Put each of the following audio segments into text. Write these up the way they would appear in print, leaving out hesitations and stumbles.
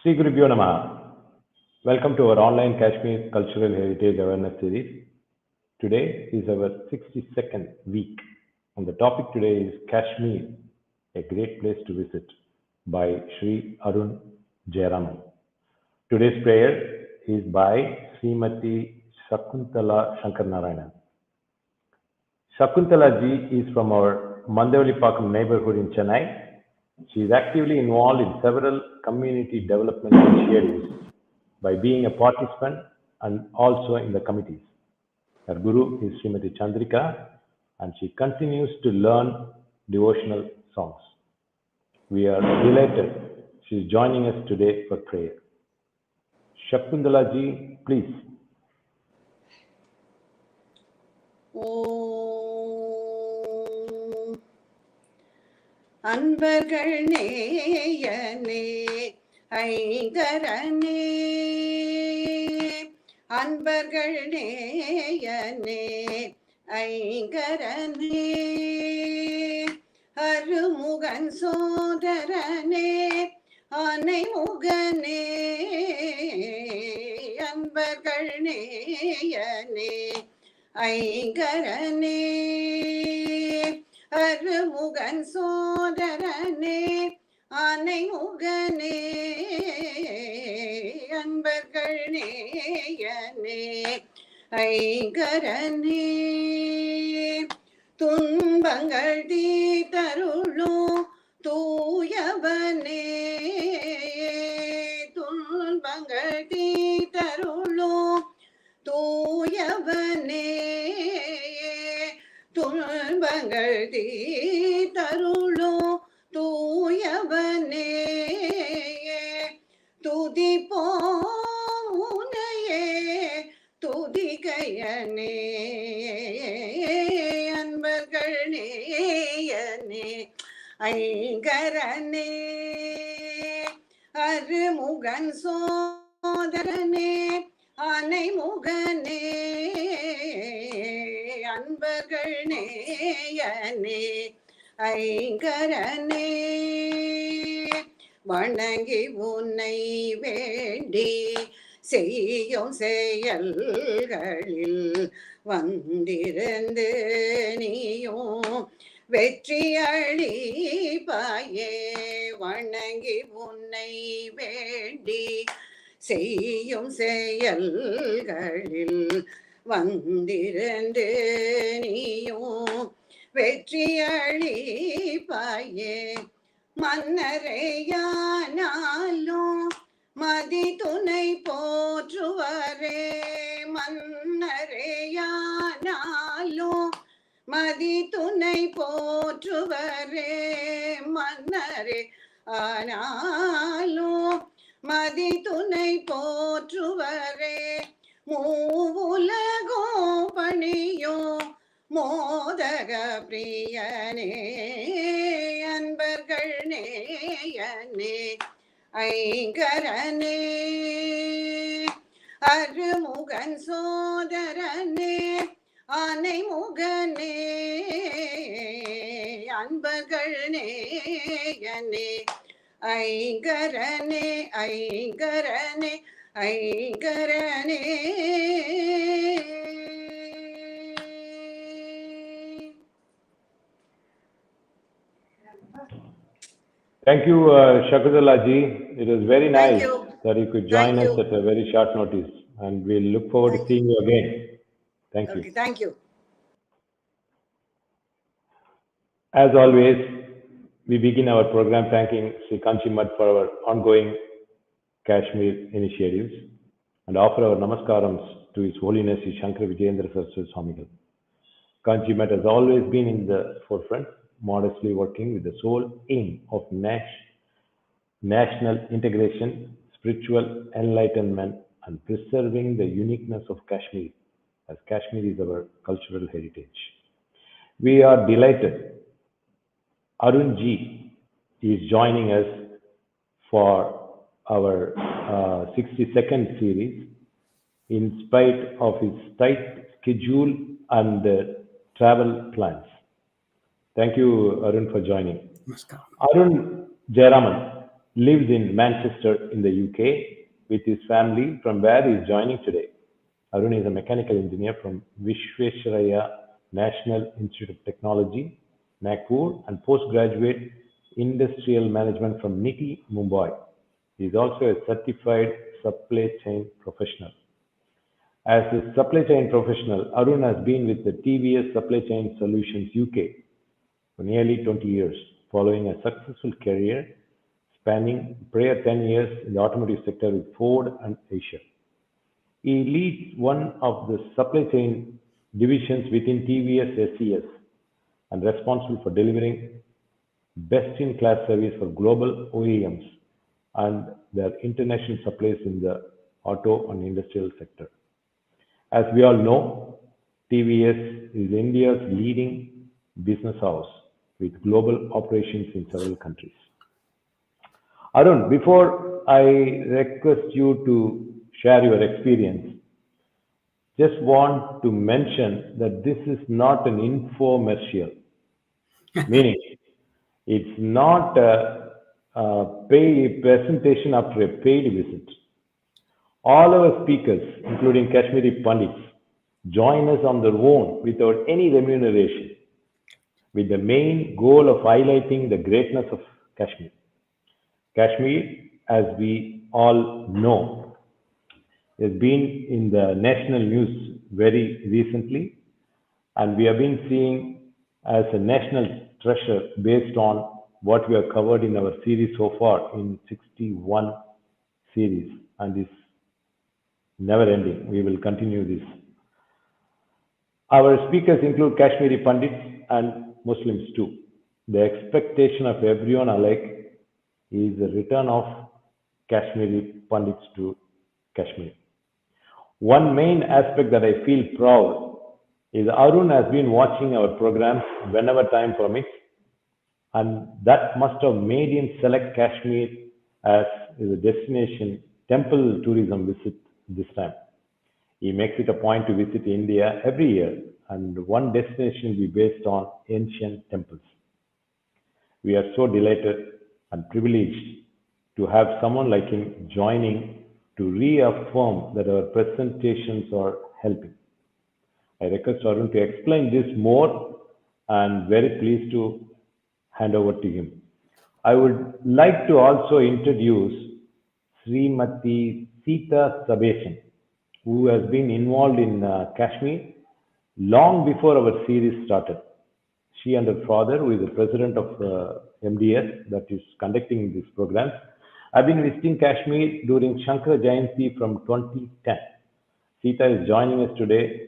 Sri Gurubhyo Namaha. Welcome to our online Kashmir Cultural Heritage Awareness Series. Today is our 62nd week, and the topic today is Kashmir, a great place to visit, by Sri Arun Jayaraman. Today's prayer is by Srimati Shakuntala Shankarnarayanan. Shakuntala ji is from our Mandavali neighborhood in Chennai. She is actively involved in several community development initiatives by being a participant and also in the committees. Her guru is Srimati Chandrika, and she continues to learn devotional songs. We are delighted she is joining us today for prayer. Shakuntala ji, please. அன்பர்கள் நேயனே ஐங்கரனே அன்பர்கள் நேயனே ஐங்கரனே அருமுகன் சோதரனே அனைமுகனே அன்பர்கள் நேயனே ஐங்கரனே அருமுகன் சோதரனே அனைமுகனே அன்பர்கள் நேயனே ஐங்கரனே துன்பங்கள் தீர்த்தருளும் தூயவனே துன்பங்கள் தீர்த்தருளும் தூயவனே துன்பங்கள் தீர்த்தருளும் தூயவனே துதிப்போம் உன்னையே துதிக்கையனே அன்பர்கள் நேயனே ஐங்கரனே அருமுகன் சோதரனே அனைமுகனே அன்பர்கள் நேயனே ஐங்கரனே வணங்கி உன்னை வேண்டி செய்யும் செயல்களில் வந்திருந்து நீயும் வெற்றி அளிப்பாயே வணங்கி உன்னை வேண்டி செய்யும் செயல்களில் வந்திருந்து நீயும் வெற்றி அளிப்பாயே மன்னரையானாலும் மதி துணை போற்றுவரே மன்னரையானாலும் மதி துணை போற்றுவரே மன்னரே ஆனாலும் மதி துணை போற்றுவரே மூவுலகோ பணியோ மோதக பிரியனே அன்பர்கள் நேயனே ஐங்கரனே அருமுகன் சோதரனே அனைமுகனே அன்பர்கள் நேயனே ஐங்கரனே ஐங்கரனே ஐங்கரனே. Thank you, Shakuntala ji. It was very nice that you could join us at a very short notice, and we'll look forward to seeing you again. Thank you. Thank you. As always, we begin our program thanking Sri Kanchimat for our ongoing Kashmir initiatives and offer our namaskarams to His Holiness Sri Shankar Vijayendra Saraswati Swamigal. Kanchimat has always been in the forefront, modestly working with the sole aim of national integration, spiritual enlightenment, and preserving the uniqueness of Kashmir, as Kashmir is our cultural heritage. We are delighted Arun ji is joining us for our 62nd series in spite of his tight schedule and travel plans. Thank you, Arun, for joining. Arun Jayaraman lives in Manchester in the UK with his family, from where he is joining today. Arun is a mechanical engineer from Visveswaraya National Institute of Technology, Nagpur, and postgraduate industrial management from NITIE, Mumbai. He is also a certified supply chain professional. As a supply chain professional, Arun has been with the TVS Supplychain Solutions UK for nearly 20 years, following a successful career spanning prior 10 years in the automotive sector with Ford and Eicher. He leads one of the supply chain divisions within TVS SCS and responsible for delivering best-in-class service for global OEMs and their international suppliers in the auto and industrial sector. As we all know, TVS is India's leading business house with global operations in several countries. Arun, before I request you to share your experience, just want to mention that this is not an infomercial, meaning it's not a paid presentation after a paid visit. All our speakers, including Kashmiri Pandits, join us on their own without any remuneration, with the main goal of highlighting the greatness of Kashmir. Kashmir, as we all know, has been in the national news very recently, and we have been seeing as a national treasure based on what we have covered in our series so far in 61 series, and is never ending. We will continue this. Our speakers include Kashmiri Pandits and Muslims too. The expectation of everyone alike is the return of Kashmiri Pandits to Kashmir. One main aspect that I feel proud is Arun has been watching our programs whenever time permits, and that must have made him select Kashmir as a destination temple tourism visit this time. He makes it a point to visit India every year, and one destination will be based on ancient temples. We are so delighted and privileged to have someone like him joining to reaffirm that our presentations are helping. I request Arun to explain this more, and very pleased to hand over to him. I would like to also introduce Srimati Sita Sabeshan, who has been involved in Kashmir long before our series started. She and her father, who is the president of MDS, that is conducting these programs, have been visiting Kashmir during Shankara Jayanti from 2010. Sita is joining us today.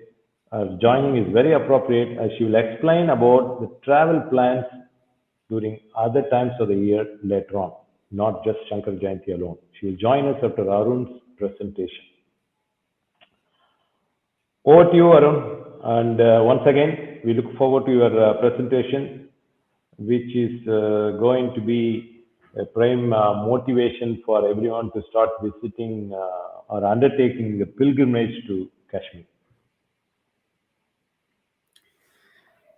Joining is very appropriate as she will explain about the travel plans during other times of the year later on, not just Shankar Jayanti alone. She will join us after Arun's presentation. Over to you, Arun. And once again, we look forward to your presentation, which is going to be a prime motivation for everyone to start visiting or undertaking the pilgrimage to Kashmir.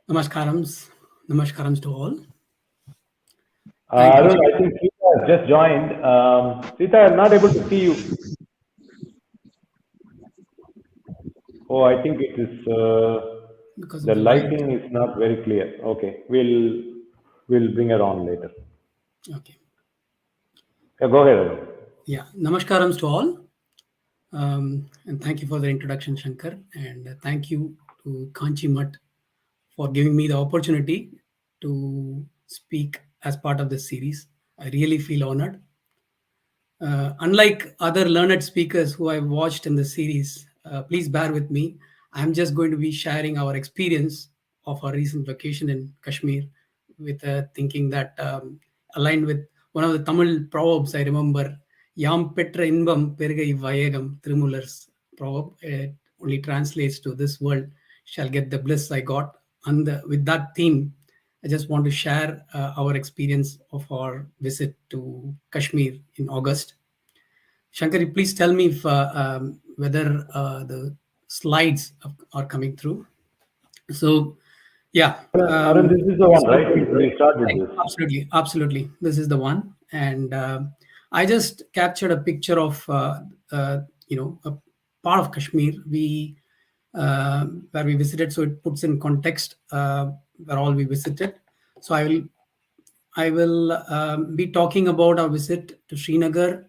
Namaskar to all. Arun, I think Sita has just joined. Sita, I'm not able to see you. Oh, I think it is Because the lighting is not very clear. Okay, we'll bring her on later. Okay. Yeah, go ahead, Arun. Yeah, Namaskar to all. And thank you for the introduction, Shankar. And thank you to Kanchi Mutt for giving me the opportunity to speak as part of this series. I really feel honored. Unlike other learned speakers who I've watched in the series, please bear with me. I'm just going to be sharing our experience of our recent vacation in Kashmir with thinking that aligned with one of the Tamil proverbs I remember, Yam Petra Inbam Pergai Vayagam, Trimullar's proverb. It only translates to this world shall get the bliss I got. And with that theme, I just want to share our experience of our visit to Kashmir in August. Shankari, please tell me if, whether the slides are coming through. So, yeah. Arun, this is the one, right? We start with this. Absolutely. This is the one. And I just captured a picture of a part of Kashmir where we visited, so it puts in context where all we visited. So I will be talking about our visit to Srinagar,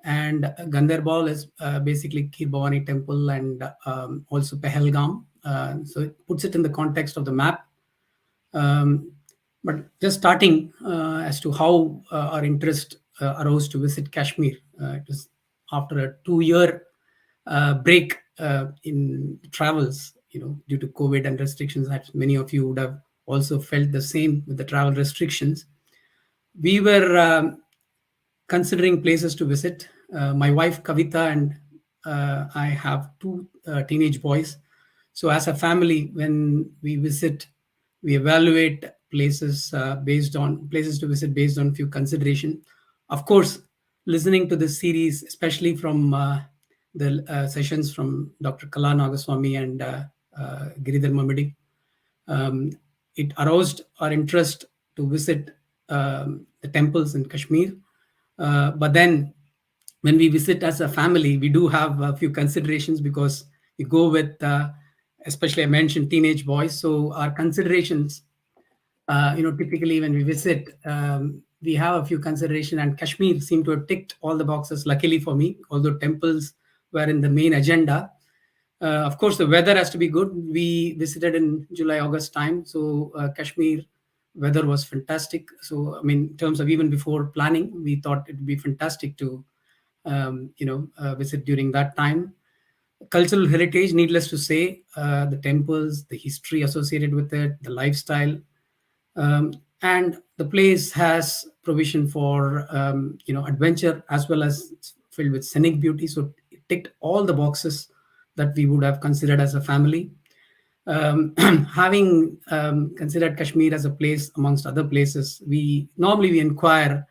and Ganderbal is basically Kir Bhavani Temple, and also Pahalgam. So it puts it in the context of the map. But just starting as to how our interest arose to visit Kashmir. It was after a 2-year break in travels, due to COVID and restrictions that many of you would have also felt the same with the travel restrictions. We were considering places to visit. My wife Kavita and I have 2 teenage boys. So as a family, when we visit, we evaluate places to visit based on few consideration. Of course, listening to this series, especially from the sessions from Dr. Kala Nagaswamy and Giridhar Mamidi, it aroused our interest to visit the temples in Kashmir. But then when we visit as a family, we do have a few considerations, because we go with, especially I mentioned teenage boys. So our considerations, typically when we visit, we have a few considerations, and Kashmir seemed to have ticked all the boxes, luckily for me, although temples were in the main agenda. Of course, the weather has to be good. We visited in July, August time. So Kashmir weather was fantastic. So, I mean, in terms of even before planning, we thought it would be fantastic to, visit during that time. Cultural heritage, needless to say, the temples, the history associated with it, the lifestyle, and the place has provision for, adventure, as well as filled with scenic beauty. So it ticked all the boxes that we would have considered as a family. Having considered Kashmir as a place amongst other places, we normally inquire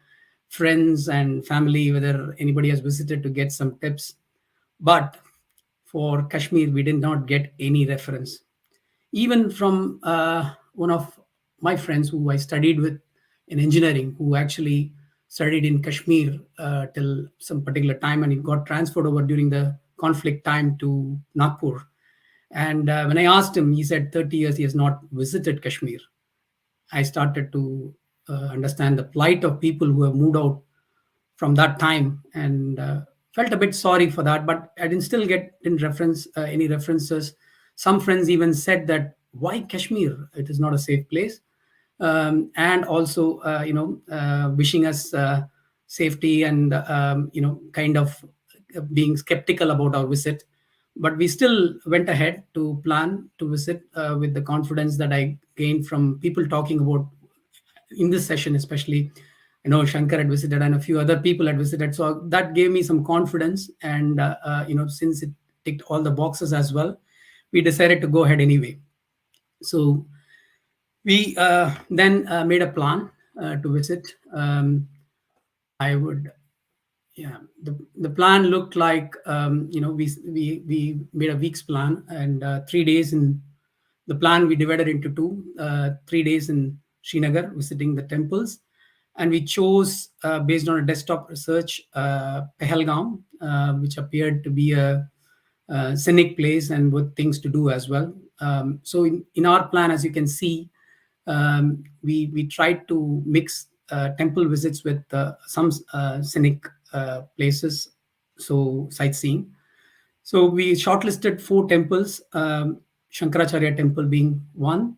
friends and family whether anybody has visited to get some tips. But for Kashmir, we did not get any reference. Even from one of my friends who I studied with in engineering, who actually studied in Kashmir till some particular time, and he got transferred over during the conflict time to Nagpur. And when I asked him, he said 30 years he has not visited Kashmir. I started to understand the plight of people who have moved out from that time, and felt a bit sorry for that. But I didn't still get any references. Some friends even said that, why Kashmir? It is not a safe place. And also, wishing us safety, and kind of being skeptical about our visit. But we still went ahead to plan to visit with the confidence that I gained from people talking about in this session, especially. I know Shankar had visited and a few other people had visited. So that gave me some confidence. And, since it ticked all the boxes as well, we decided to go ahead anyway. So we then made a plan to visit. The plan looked like, we made a week's plan, and 3 days in the plan we divided into 2. 3 days in Srinagar visiting the temples, and we chose based on a desktop research Pahalgam, which appeared to be a scenic place and with things to do as well. So in our plan, as you can see, we tried to mix temple visits with some scenic places, so sightseeing. So we shortlisted 4 temples, Shankaracharya temple being one,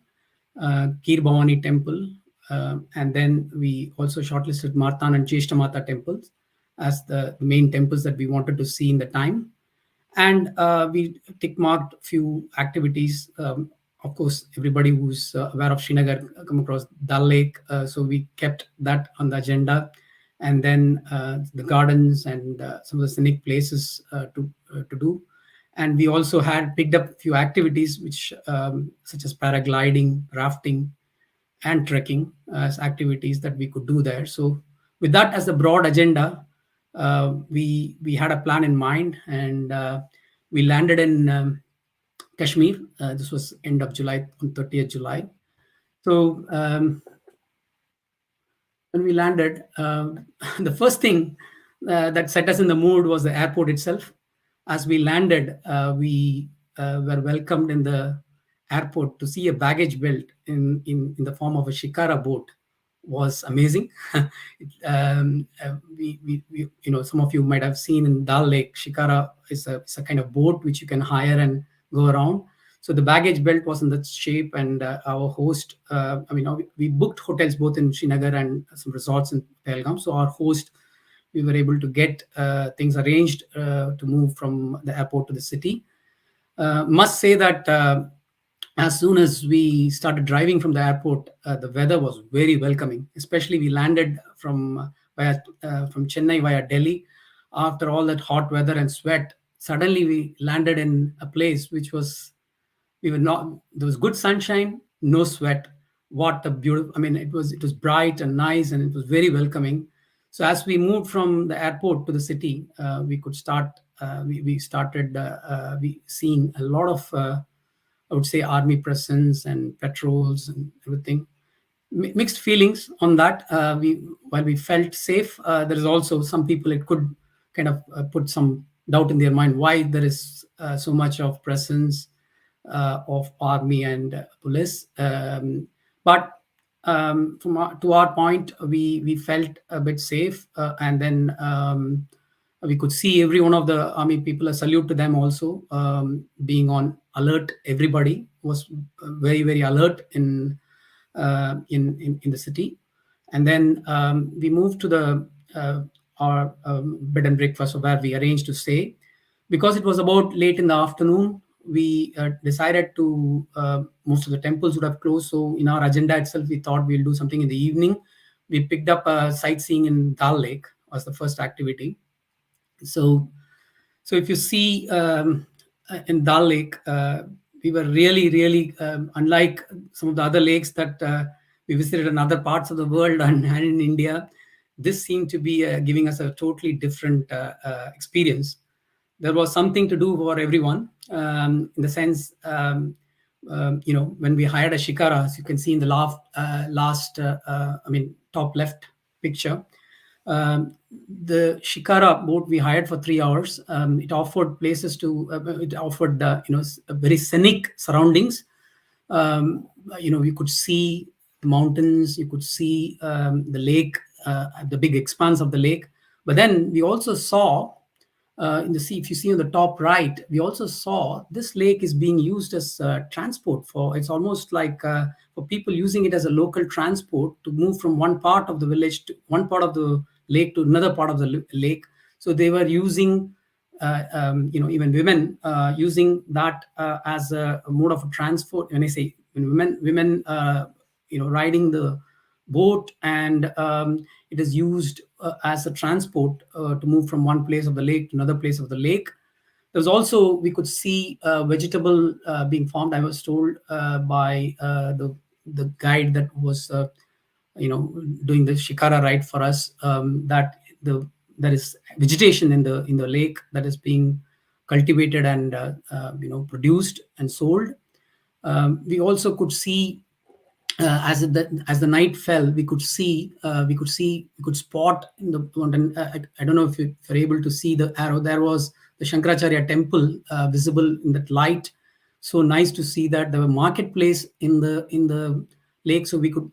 Kir Bhavani temple, and then we also shortlisted Martan and Jeshtamata temples as the main temples that we wanted to see in the time. And we tick marked a few activities. Of course, everybody who's aware of Srinagar come across Dal Lake, so we kept that on the agenda. And then the gardens and some of the scenic places to do. And we also had picked up a few activities which such as paragliding, rafting, and trekking as activities that we could do there. So with that as a broad agenda, we had a plan in mind, and we landed in Kashmir. This was end of July, on 30th July. So when we landed, the first thing that set us in the mood was the airport itself. As we landed, we were welcomed in the airport to see a baggage belt in the form of a shikara boat was amazing. Some of you might have seen in Dal Lake, shikara is a kind of boat which you can hire and go around. So the baggage belt was in that shape, and our host, we booked hotels both in Srinagar and some resorts in Pahalgam. So our host, we were able to get things arranged to move from the airport to the city. Must say that as soon as we started driving from the airport, the weather was very welcoming. Especially we landed from Chennai via Delhi. After all that hot weather and sweat, suddenly we landed in a place which was there was good sunshine, no sweat. What a beautiful, it was bright and nice, and it was very welcoming. So as we moved from the airport to the city, we started seeing a lot of I would say army presence and patrols and everything. Mixed feelings on that. While we felt safe, there is also some people, it could kind of put some doubt in their mind why there is so much of presence of army and police. But to our point, we felt a bit safe, and then we could see every one of the army people. A salute to them also, being on alert. Everybody was very, very alert in the city. And then we moved to our bed and breakfast, where we arranged to stay. Because it was about late in the afternoon, we decided to, most of the temples would have closed. So in our agenda itself, we thought we'll do something in the evening. We picked up sightseeing in Dal Lake was the first activity. So if you see in Dal Lake, we were really, really, unlike some of the other lakes that we visited in other parts of the world and in India, this seemed to be giving us a totally different experience. There was something to do for everyone, in the sense, when we hired a shikara, as you can see in the top left picture, the shikara boat we hired for 3 hours. It offered places it offered very scenic surroundings. You could see the mountains, you could see the lake, the big expanse of the lake. But then we also saw in the sea, if you see on the top right, we also saw this lake is being used as transport for. It's almost like for people using it as a local transport to move from one part of the village to one part of the lake to another part of the lake. So they were using, even women using that as a mode of transport. When I say women, riding the boat, and it is used as a transport to move from one place of the lake to another place of the lake. There's also, we could see vegetable being farmed. I was told by the guide that was doing the shikara ride for us, that there is vegetation in the lake that is being cultivated and produced and sold. We also could see, as the night fell, we could spot in the mountain. I don't know if you're able to see the arrow. There was the Shankaracharya temple visible in that light. So nice to see that. There was a marketplace in the lake, so we could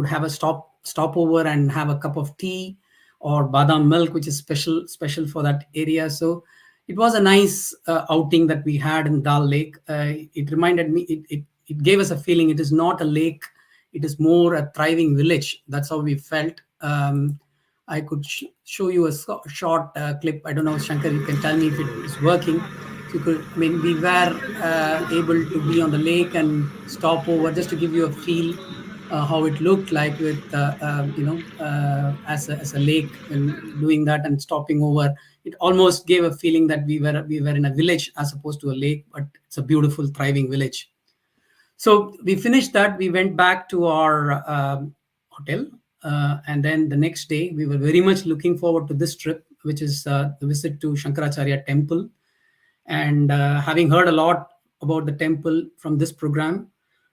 have a stopover and have a cup of tea or badam milk, which is special for that area. So it was a nice outing that we had in Dal Lake. It reminded me, it gave us a feeling it is not a lake, it is more a thriving village. That's how we felt. I could show you a short clip. I don't know, Shankar, you can tell me if it is working. We were able to be on the lake and stop over, just to give you a feel how it looked like with as a lake. And doing that and stopping over, it almost gave a feeling that we were in a village as opposed to a lake, but it's a beautiful thriving village. So we finished that. We went back to our hotel, and then the next day we were very much looking forward to this trip, which is the visit to Shankaracharya temple. And having heard a lot about the temple from this program,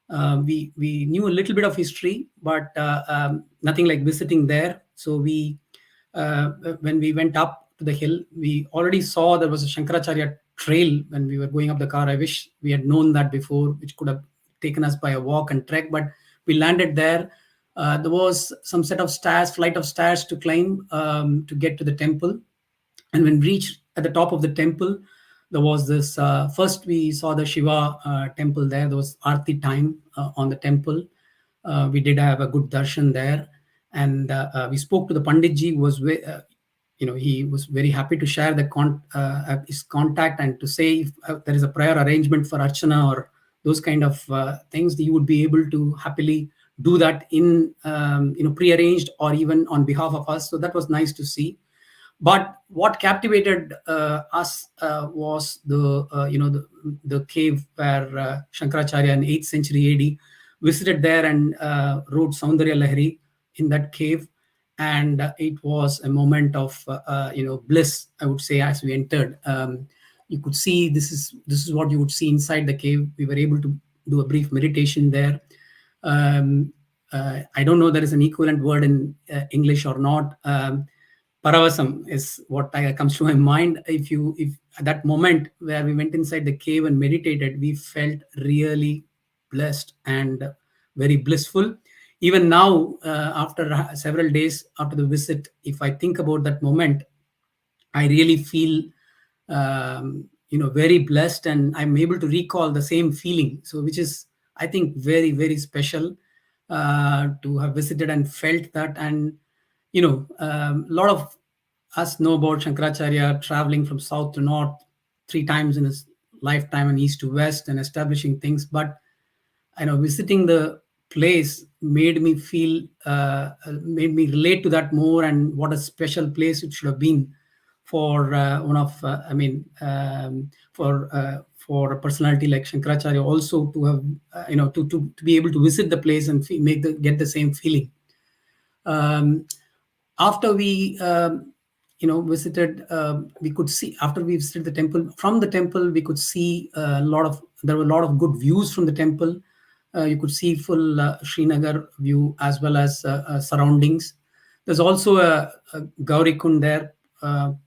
We knew a little bit of history, but nothing like visiting there. So when we went up to the hill, we already saw there was a Shankaracharya trail when we were going up the car. I wish we had known that before, which could have taken us by a walk and trek. But we landed there. There was some set of stairs, flight of stairs to climb to get to the temple. And when we reached at the top of the temple, there was this. First, we saw the Shiva temple there. There was Aarti time on the temple. We did have a good darshan there, and we spoke to the Panditji, who was he was very happy to share his contact and to say if there is a prior arrangement for Archana or those kind of things, he would be able to happily do that in pre-arranged or even on behalf of us. So that was nice to see. But what captivated us was the cave where Shankaracharya in 8th century AD visited there and wrote Saundarya Lahari in that cave. And it was a moment of bliss, I would say, as we entered. You could see this is what you would see inside the cave. We were able to do a brief meditation there. I don't know there is an equivalent word in English or not. Paravasam is what comes to my mind. If at that moment where we went inside the cave and meditated, we felt really blessed and very blissful. Even now, after several days after the visit, if I think about that moment, I really feel very blessed, and I'm able to recall the same feeling. So, which is, I think, very, very special to have visited and felt that. And a lot of us know about Shankaracharya traveling from south to north 3 times in his lifetime and east to west and establishing things. But visiting the place made me relate to that more, and what a special place it should have been for for a personality like Shankaracharya also to have to be able to visit the place and get the same feeling. After we visited, we could see, after we visited the temple, from the temple we could see there were a lot of good views from the temple. You could see full Srinagar view as well as surroundings. There's also a Gauri Kund there.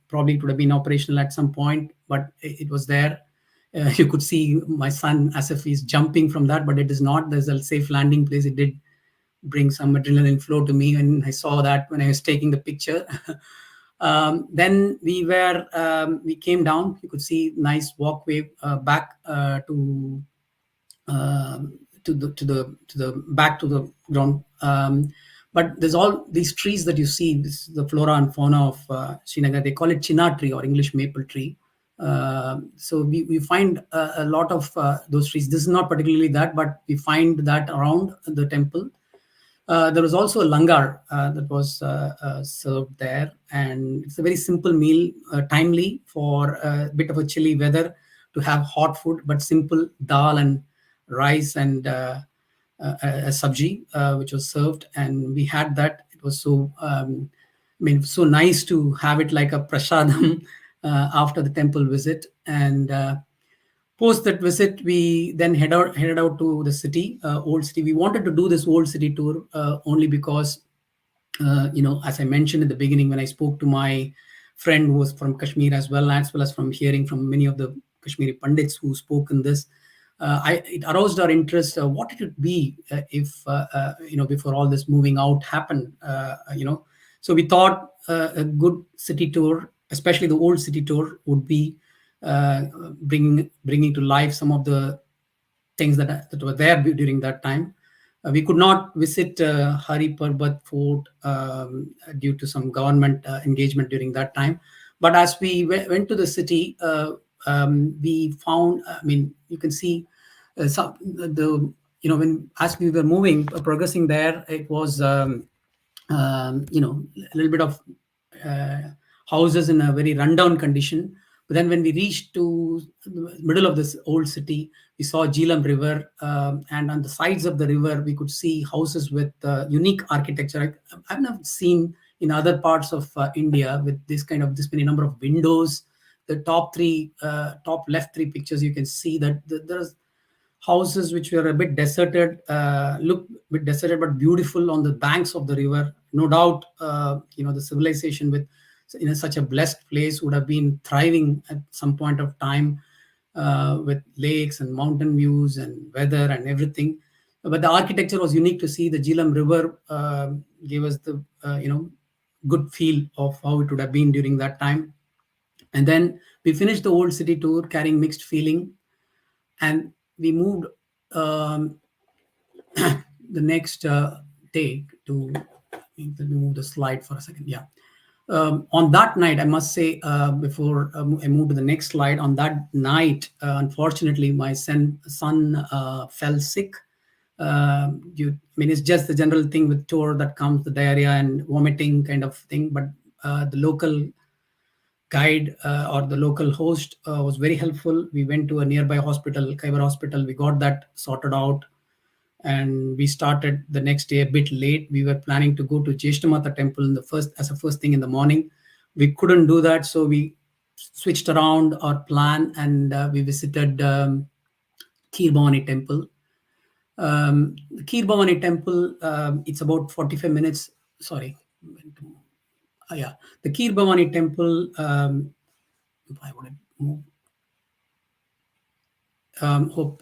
Probably it would have been operational at some point, but it was there. You could see my son as if he's jumping from that, but it is not. There's a safe landing place. It did bring some adrenaline flow to me, and I saw that when I was taking the picture. Then we came down. You could see nice walkway back to the back to the ground. But there's all these trees that you see. This is the flora and fauna of Srinagar. They call it Chinar tree or English maple tree. So we find a lot of those trees. This is not particularly that, but we find that around the temple. There was also a langar that was served there, and it's a very simple meal, timely for a bit of a chilly weather to have hot food, but simple dal and rice and a sabji which was served, and we had that. It was so so nice to have it like a prasadam after the temple visit. And post that visit, we then headed out to the city, old city. We wanted to do this old city tour only because as I mentioned in the beginning, when I spoke to my friend who was from Kashmir as well as from hearing from many of the Kashmiri Pandits who spoke in this, it aroused our interest. What it would be if before all this moving out happened, So we thought a good city tour, especially the old city tour, would be bringing to life some of the things that were there during that time. We could not visit Hari Parbat Fort due to some government engagement during that time. But as we went to the city, we found, you can see when as we were moving, progressing there, it was a little bit of houses in a very rundown condition. But then when we reached to the middle of this old city, we saw Jhelum River, and on the sides of the river, we could see houses with unique architecture. I've never seen in other parts of India with this many number of windows. The top left three pictures, you can see that there's houses which were a bit deserted, looked a bit deserted but beautiful on the banks of the river. No doubt, the civilization with such a blessed place would have been thriving at some point of time, with lakes and mountain views and weather and everything. But the architecture was unique to see. The Jhelum River gave us the good feel of how it would have been during that time. And then we finished the old city tour carrying mixed feeling, and we moved the next day to, let me move the slide for a second. Yeah. On that night, I must say, before I move to the next slide, on that night, unfortunately, my son fell sick. It's just the general thing with tour that comes, the diarrhea and vomiting kind of thing. But the local guide or the local host was very helpful. We went to a nearby hospital, Khyber Hospital. We got that sorted out, and we started the next day a bit late. We were planning to go to Jeshtamata temple as a first thing in the morning. We couldn't do that, so we switched around our plan, and we visited Kheer Bhavani temple. The Kheer Bhavani temple, it's about 45 minutes. Sorry. Yeah, the Kheer Bhavani temple, if I want to move. Hope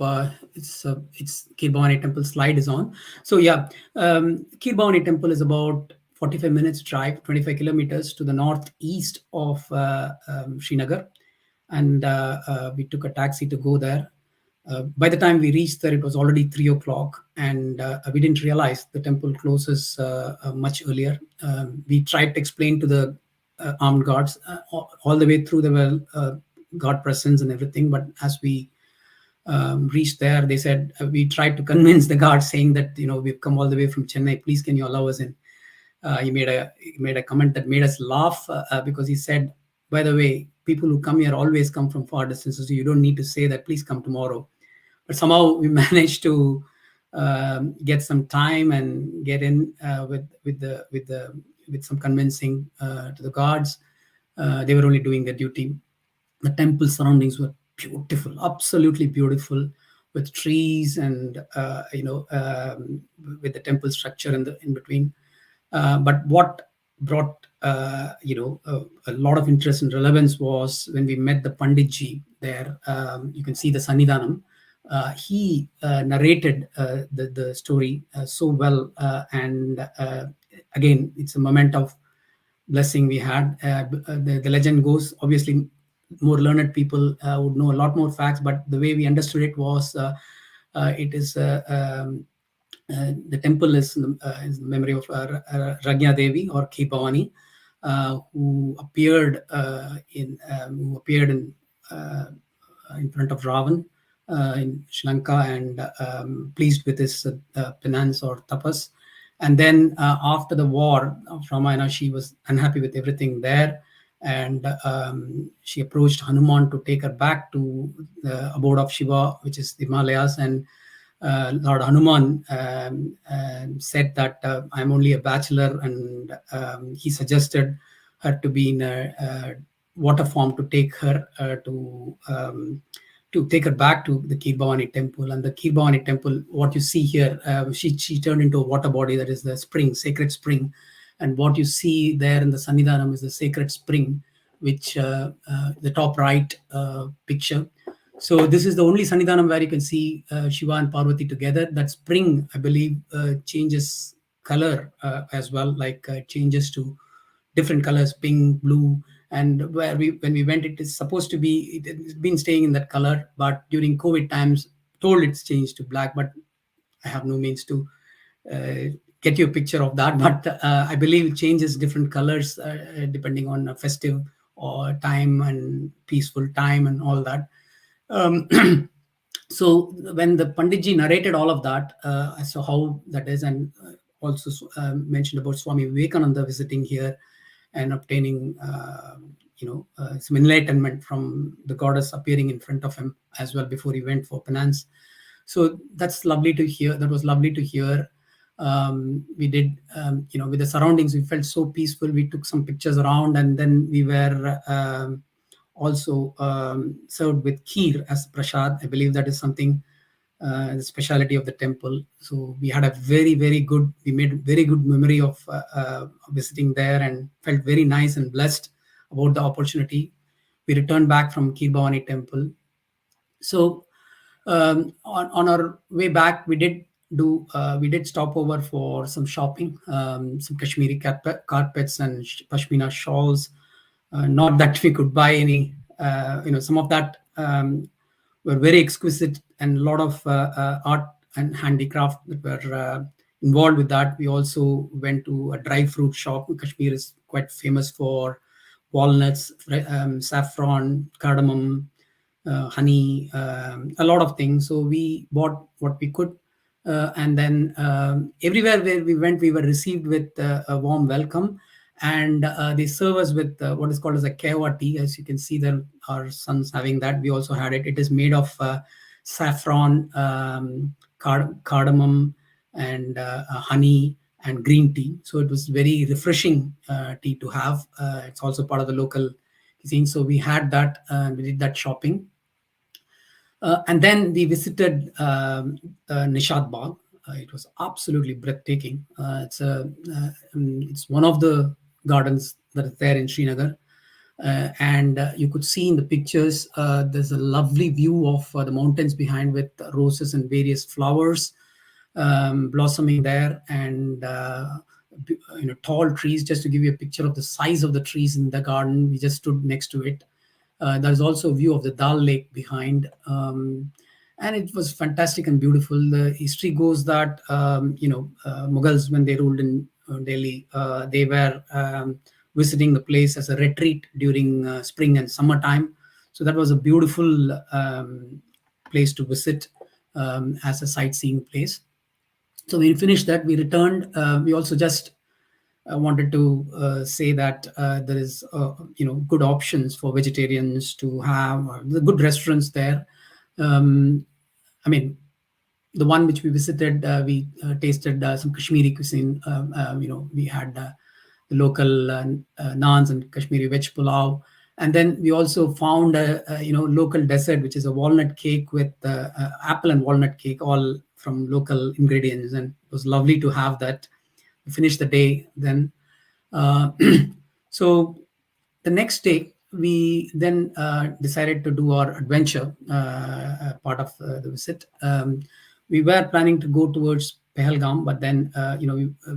it's Kheer Bhavani temple slide is on. So yeah, Kheer Bhavani temple is about 45 minutes drive, 25 kilometers to the northeast of Srinagar, and we took a taxi to go there. By the time we reached there, it was already 3 o'clock, and we didn't realize the temple closes much earlier. We tried to explain to the armed guards all the way through. There were guard presence and everything, but as we reached there, they said, we tried to convince the guards, saying that we've come all the way from Chennai, please can you allow us in. He made a comment that made us laugh, because he said, by the way, people who come here always come from far distances, so you don't need to say that, please come tomorrow. But somehow we managed to get some time and get in with some convincing to the guards. They were only doing their duty. The temple surroundings were beautiful, absolutely beautiful, with trees and with the temple structure in between. But what brought a lot of interest and relevance was when we met the Panditji there. You can see the Sannidhanam. He narrated the story so well, and again, it's a moment of blessing we had. The legend goes, obviously, more learned people would know a lot more facts, but the way we understood it was, it is the temple is in the memory of Ragya Devi or Kheer Bhavani, who appeared in front of Ravan in Sri Lanka, and pleased with his penance or tapas. And then after the war of Ramayana, she was unhappy with everything there, and she approached Hanuman to take her back to the abode of Shiva, which is the Himalayas. And Lord Hanuman said that I'm only a bachelor, and he suggested her to be in a water form to take her back to the Kheer Bhavani temple. And the Kheer Bhavani temple, what you see here, she turned into a water body, that is the spring, sacred spring. And what you see there in the Sannidhanam is the sacred spring, which the top right picture. So this is the only Sannidhanam where you can see Shiva and Parvati together. That spring, I believe, changes color as well, like changes to different colors, pink, blue. And when we went, it is supposed to be, it's been staying in that color, but during COVID times, told it's changed to black, but I have no means to get you a picture of that. But I believe it changes different colors depending on a festive or time and peaceful time and all that. So when the Panditji narrated all of that, I saw how that is, and also mentioned about Swami Vivekananda visiting here and obtaining some enlightenment from the goddess appearing in front of him as well before he went for penance. So that's lovely to hear. That was lovely to hear. We did, with the surroundings, we felt so peaceful. We took some pictures around, and then we were also served with kheer as prasad. I believe that is something the speciality of the temple. So we had a we made very good memory of visiting there, and felt very nice and blessed about the opportunity. We returned back from Kirbhavani temple. So on our way back, we did stop over for some shopping, some Kashmiri carpets and pashmina shawls. Not that we could buy any, some of that were very exquisite, and a lot of art and handicraft that were involved with that. We also went to a dry fruit shop. Kashmir is quite famous for walnuts, saffron, cardamom, honey, a lot of things. So we bought what we could. And then everywhere where we went, we were received with a warm welcome. And they serve us with what is called as a kewa tea. As you can see, there our sons having that. We also had it. It is made of saffron, cardamom, and honey and green tea. So it was very refreshing tea to have. It's also part of the local cuisine. So we had that. We did that shopping. And then we visited Nishad Bagh. It was absolutely breathtaking. It's one of the gardens that is there in Srinagar. And you could see in the pictures, there's a lovely view of the mountains behind, with roses and various flowers blossoming there, and tall trees. Just to give you a picture of the size of the trees in the garden, we just stood next to it. There's also a view of the Dal Lake behind, and it was fantastic and beautiful. The history goes that Mughals, when they ruled in Delhi, they were visiting the place as a retreat during spring and summertime. So that was a beautiful place to visit as a sightseeing place. So we finished that. We returned. We also just wanted to say that there is good options for vegetarians to have. The good restaurants there. I mean, the one which we visited, we tasted some Kashmiri cuisine. We had the local naans and Kashmiri veg pulao. And then we also found a local dessert, which is a walnut cake with apple and walnut cake, all from local ingredients. And it was lovely to have that. We finished the day then. So the next day, we then decided to do our adventure part of the visit. We were planning to go towards Pahalgam, but then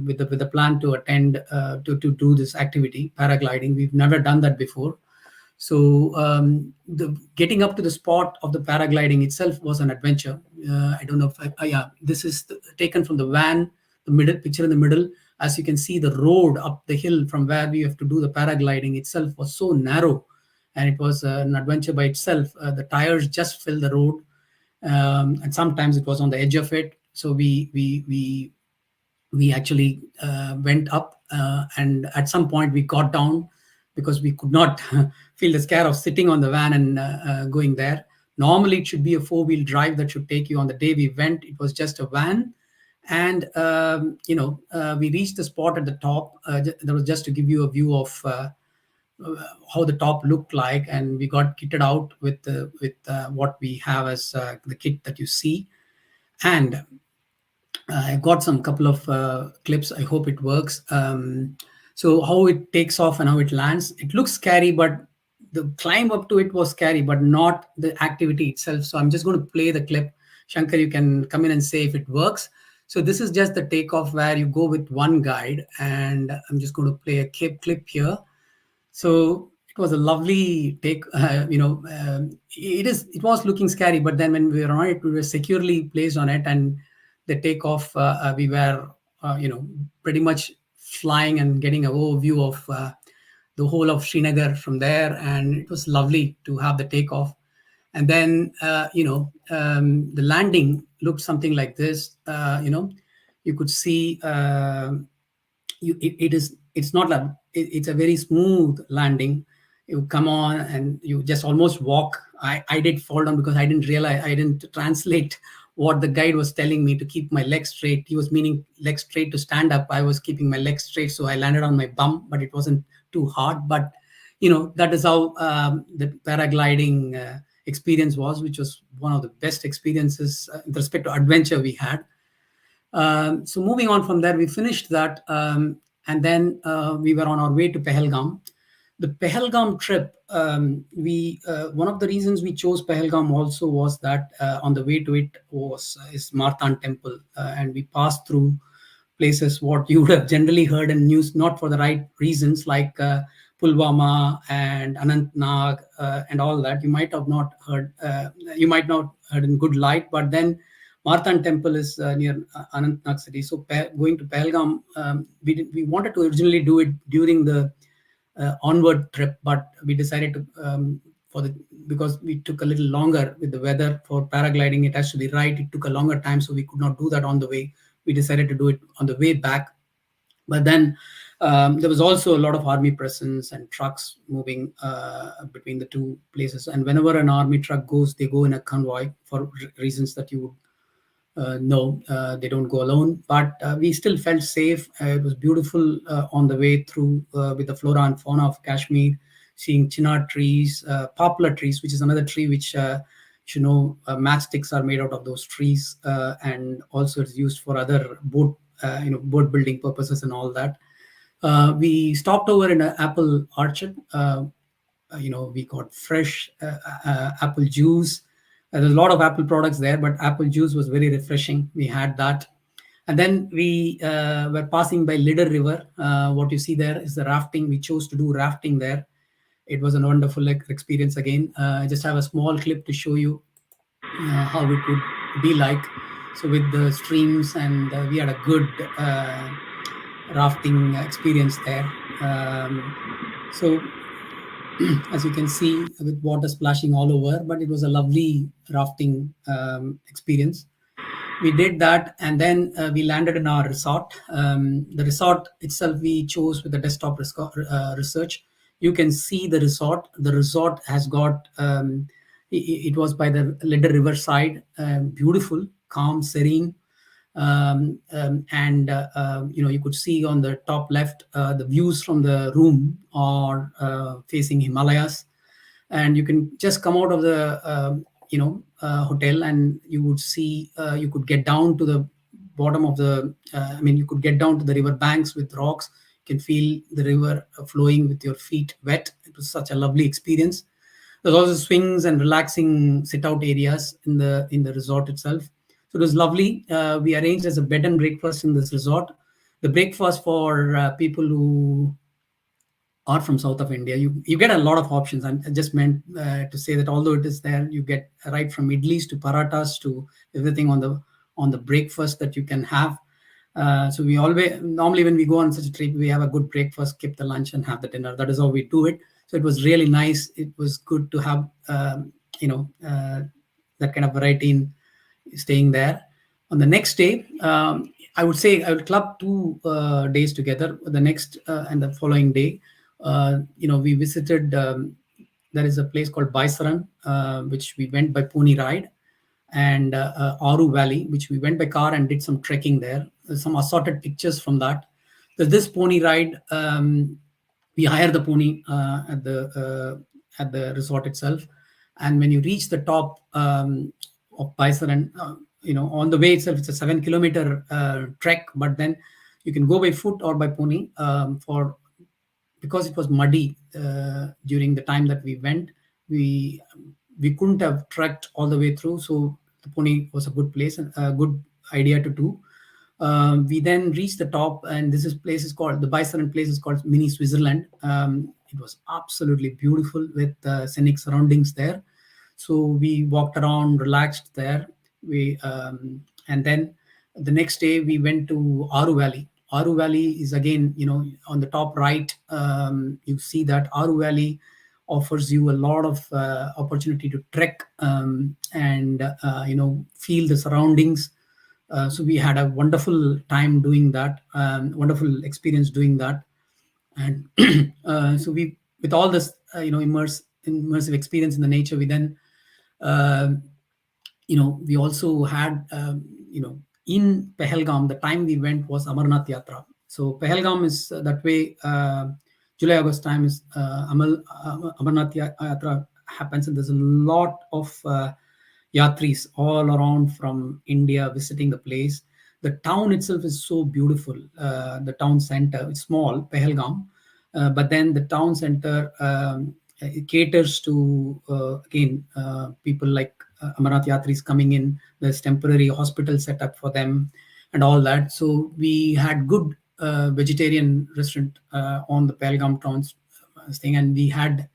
with the plan to attend to do this activity, paragliding. We've never done that before. So the getting up to the spot of the paragliding itself was an adventure. I don't know if this is taken from the van, the middle picture in the middle. As you can see, the road up the hill from where we have to do the paragliding itself was so narrow, and it was an adventure by itself. The tires just filled the road, and sometimes it was on the edge of it. So we actually went up, and at some point we got down because we could not feel the scare of sitting on the van and going there. Normally, it should be a four-wheel drive that should take you. On the day we went, it was just a van. And, we reached the spot at the top. That was just to give you a view of how the top looked like. And we got kitted out with what we have as the kit that you see. And I got some couple of clips. I hope it works. So how it takes off and how it lands, it looks scary, but the climb up to it was scary, but not the activity itself. So I'm just going to play the clip. Shankar, you can come in and say if it works. So this is just the takeoff where you go with one guide, and I'm just going to play a clip here. So it was a lovely take. It was looking scary, but then when we were on it, we were securely placed on it, and the takeoff, we were pretty much flying and getting an overview of the whole of Srinagar from there, and it was lovely to have the takeoff. And then the landing looked something like this. You could see it's a very smooth landing. You come on and you just almost walk. I did fall down because I didn't realize, I didn't translate what the guide was telling me to keep my legs straight. He was meaning legs straight to stand up. I was keeping my legs straight, so I landed on my bum, but it wasn't too hard. But that is how the paragliding experience was, which was one of the best experiences with respect to adventure we had. So moving on from there, we finished that, and then we were on our way to Pahalgam. The Pahalgam trip, one of the reasons we chose Pahalgam also was that on the way to it is Marthan Temple, and we passed through places what you would have generally heard in news, not for the right reasons, like Pulwama and Anantnag and all that. You might not heard in good light, but then Marthan Temple is near Anantnag city. So going to Pahalgam, we wanted to originally do it during the onward trip, but we decided to because we took a little longer with the weather for paragliding. It has to be right. It took a longer time, so we could not do that on the way. We decided to do it on the way back. But then there was also a lot of army presence and trucks moving between the two places. And whenever an army truck goes, they go in a convoy for reasons that you would know. They don't go alone. But we still felt safe. It was beautiful on the way through with the flora and fauna of Kashmir, seeing chinar trees, poplar trees, which is another tree which matchsticks are made out of those trees, and also it's used for other boat building purposes and all that. We stopped over in an apple orchard. We got fresh apple juice. There's a lot of apple products there, but apple juice was very refreshing. We had that. And then we were passing by Lider River. What you see there is the rafting. We chose to do rafting there. It was a wonderful experience again. I just have a small clip to show you how it would be like. So with the streams, and we had a good rafting experience there. So as you can see, with water splashing all over, but it was a lovely rafting experience. We did that, and then we landed in our resort. The resort itself we chose with the desktop research. You can see the resort. The resort has got, it was by the Lider River side, beautiful, calm, serene. And you could see on the top left, the views from the room are facing Himalayas. And you can just come out of the, hotel, and you would see, you could get down to the bottom of the, you could get down to the river banks with rocks. You can feel the river flowing with your feet wet. It was such a lovely experience. There's also swings and relaxing sit-out areas in the resort itself. So it was lovely. We arranged as a bed and breakfast in this resort. The breakfast for people who are from south of India, you get a lot of options. I just meant to say that although it is there, you get right from idlis to parathas to everything on the breakfast that you can have. So we normally when we go on such a trip, we have a good breakfast, skip the lunch, and have the dinner. That is how we do it. So it was really nice. It was good to have that kind of variety in staying there. On the next day, I would say I would club 2 days together. The next and the following day, we visited. There is a place called Baisaran, which we went by pony ride, and Aru Valley, which we went by car and did some trekking there. There's some assorted pictures from that. There's this pony ride. We hire the pony at the resort itself, and when you reach the top of Baisaran, on the way itself, it's a 7-kilometer trek, but then you can go by foot or by pony. Because it was muddy during the time that we went, we couldn't have trekked all the way through, so the pony was a good place and a good idea to do. We then reached the top, and the Baisaran place is called Mini Switzerland. It was absolutely beautiful with scenic surroundings there. So we walked around, relaxed there. And then the next day we went to Aru Valley. Aru Valley is again, on the top right, you see that Aru Valley offers you a lot of opportunity to trek and feel the surroundings. So we had a wonderful time doing that, wonderful experience doing that. And so we, with all this, immersive experience in the nature, we then, we also had, in Pahalgam, the time we went was Amarnath Yatra. So Pahalgam is that way, July, August time is Amarnath Yatra happens, and there's a lot of yatris all around from India visiting the place. The town itself is so beautiful. The town center, it's small, Pahalgam, but then the town center it caters to again people like Amarnath Yatris coming in. There's temporary hospital set up for them and all that. So we had good vegetarian restaurant on the Pahalgam towns thing, and we had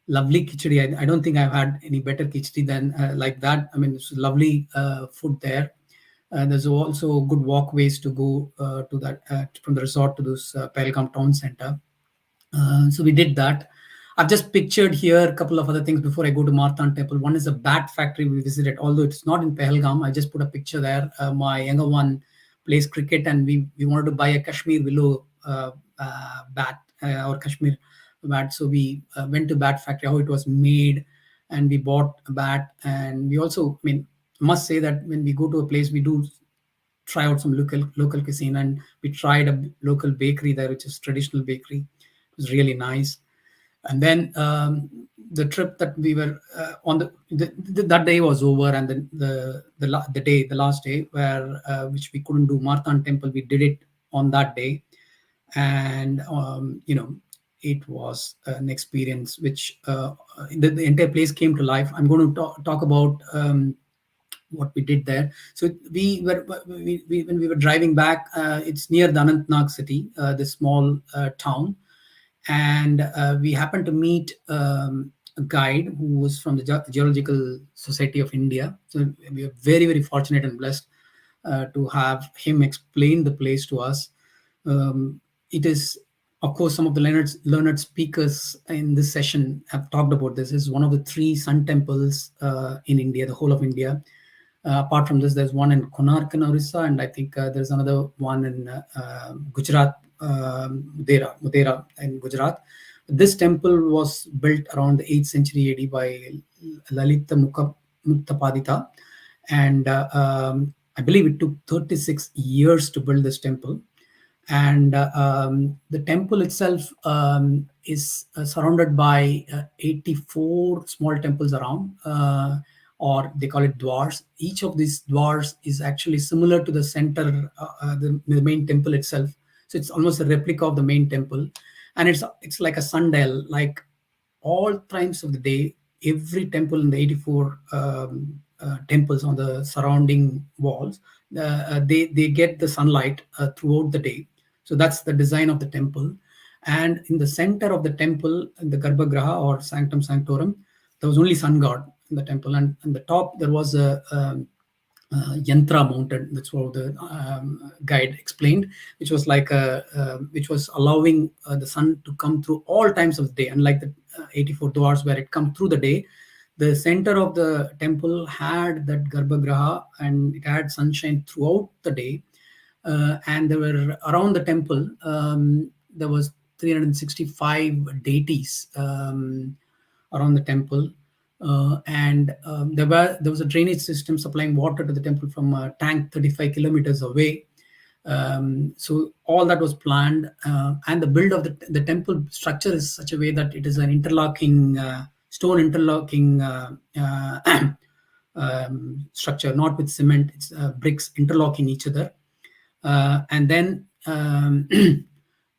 lovely khichdi. I don't think I've had any better khichdi than like that. I mean, it's lovely food there. There's also good walkways to go to that from the resort to this Pahalgam town center. So we did that. I've just pictured here a couple of other things before I go to Marthan Temple. One is a bat factory we visited, although it's not in Pahalgam. I just put a picture there. My younger one plays cricket, and we wanted to buy a Kashmir willow bat or Kashmir bat. So we went to bat factory, how it was made, and we bought a bat. And we also, I mean, must say that when we go to a place, we do try out some local cuisine, and we tried a local bakery there, which is traditional bakery. It was really nice. And then the trip that we were on that day was over, and then the last day where which we couldn't do Marthan Temple, we did it on that day, and it was an experience which the entire place came to life. I'm going to talk about what we did there. So when we were driving back, it's near the Anantnag city, this small town. And we happened to meet a guide who was from the Geological Society of India. So we are very, very fortunate and blessed to have him explain the place to us. It is, of course, some of the learned speakers in this session have talked about this. It's one of the 3 sun temples in India, the whole of India. Apart from this, there's one in Konark in Orissa, and I think there's another one in Gujarat, Mudera in Gujarat. This temple was built around the 8th century AD by Lalita Muktapadita, and I believe it took 36 years to build this temple. And the temple itself is surrounded by 84 small temples around, or they call it dwars. Each of these dwars is actually similar to the center, the main temple itself. So it's almost a replica of the main temple, and it's like a sundial. Like all times of the day, every temple in the 84 temples on the surrounding walls, they get the sunlight throughout the day. So that's the design of the temple. And in the center of the temple, in the Garbhagriha or Sanctum Sanctorum, there was only sun god in the temple, and on the top there was a yantra mounted. That's what the guide explained, which was like which was allowing the sun to come through all times of the day, unlike the 84 dwars where it come through the day. The center of the temple had that Garbhagriha, and it had sunshine throughout the day. And there were around the temple, there was 365 deities around the temple. And there was a drainage system supplying water to the temple from a tank 35 kilometers away. So all that was planned, and the build of the temple structure is such a way that it is an interlocking stone interlocking structure, not with cement. It's bricks interlocking each other, and then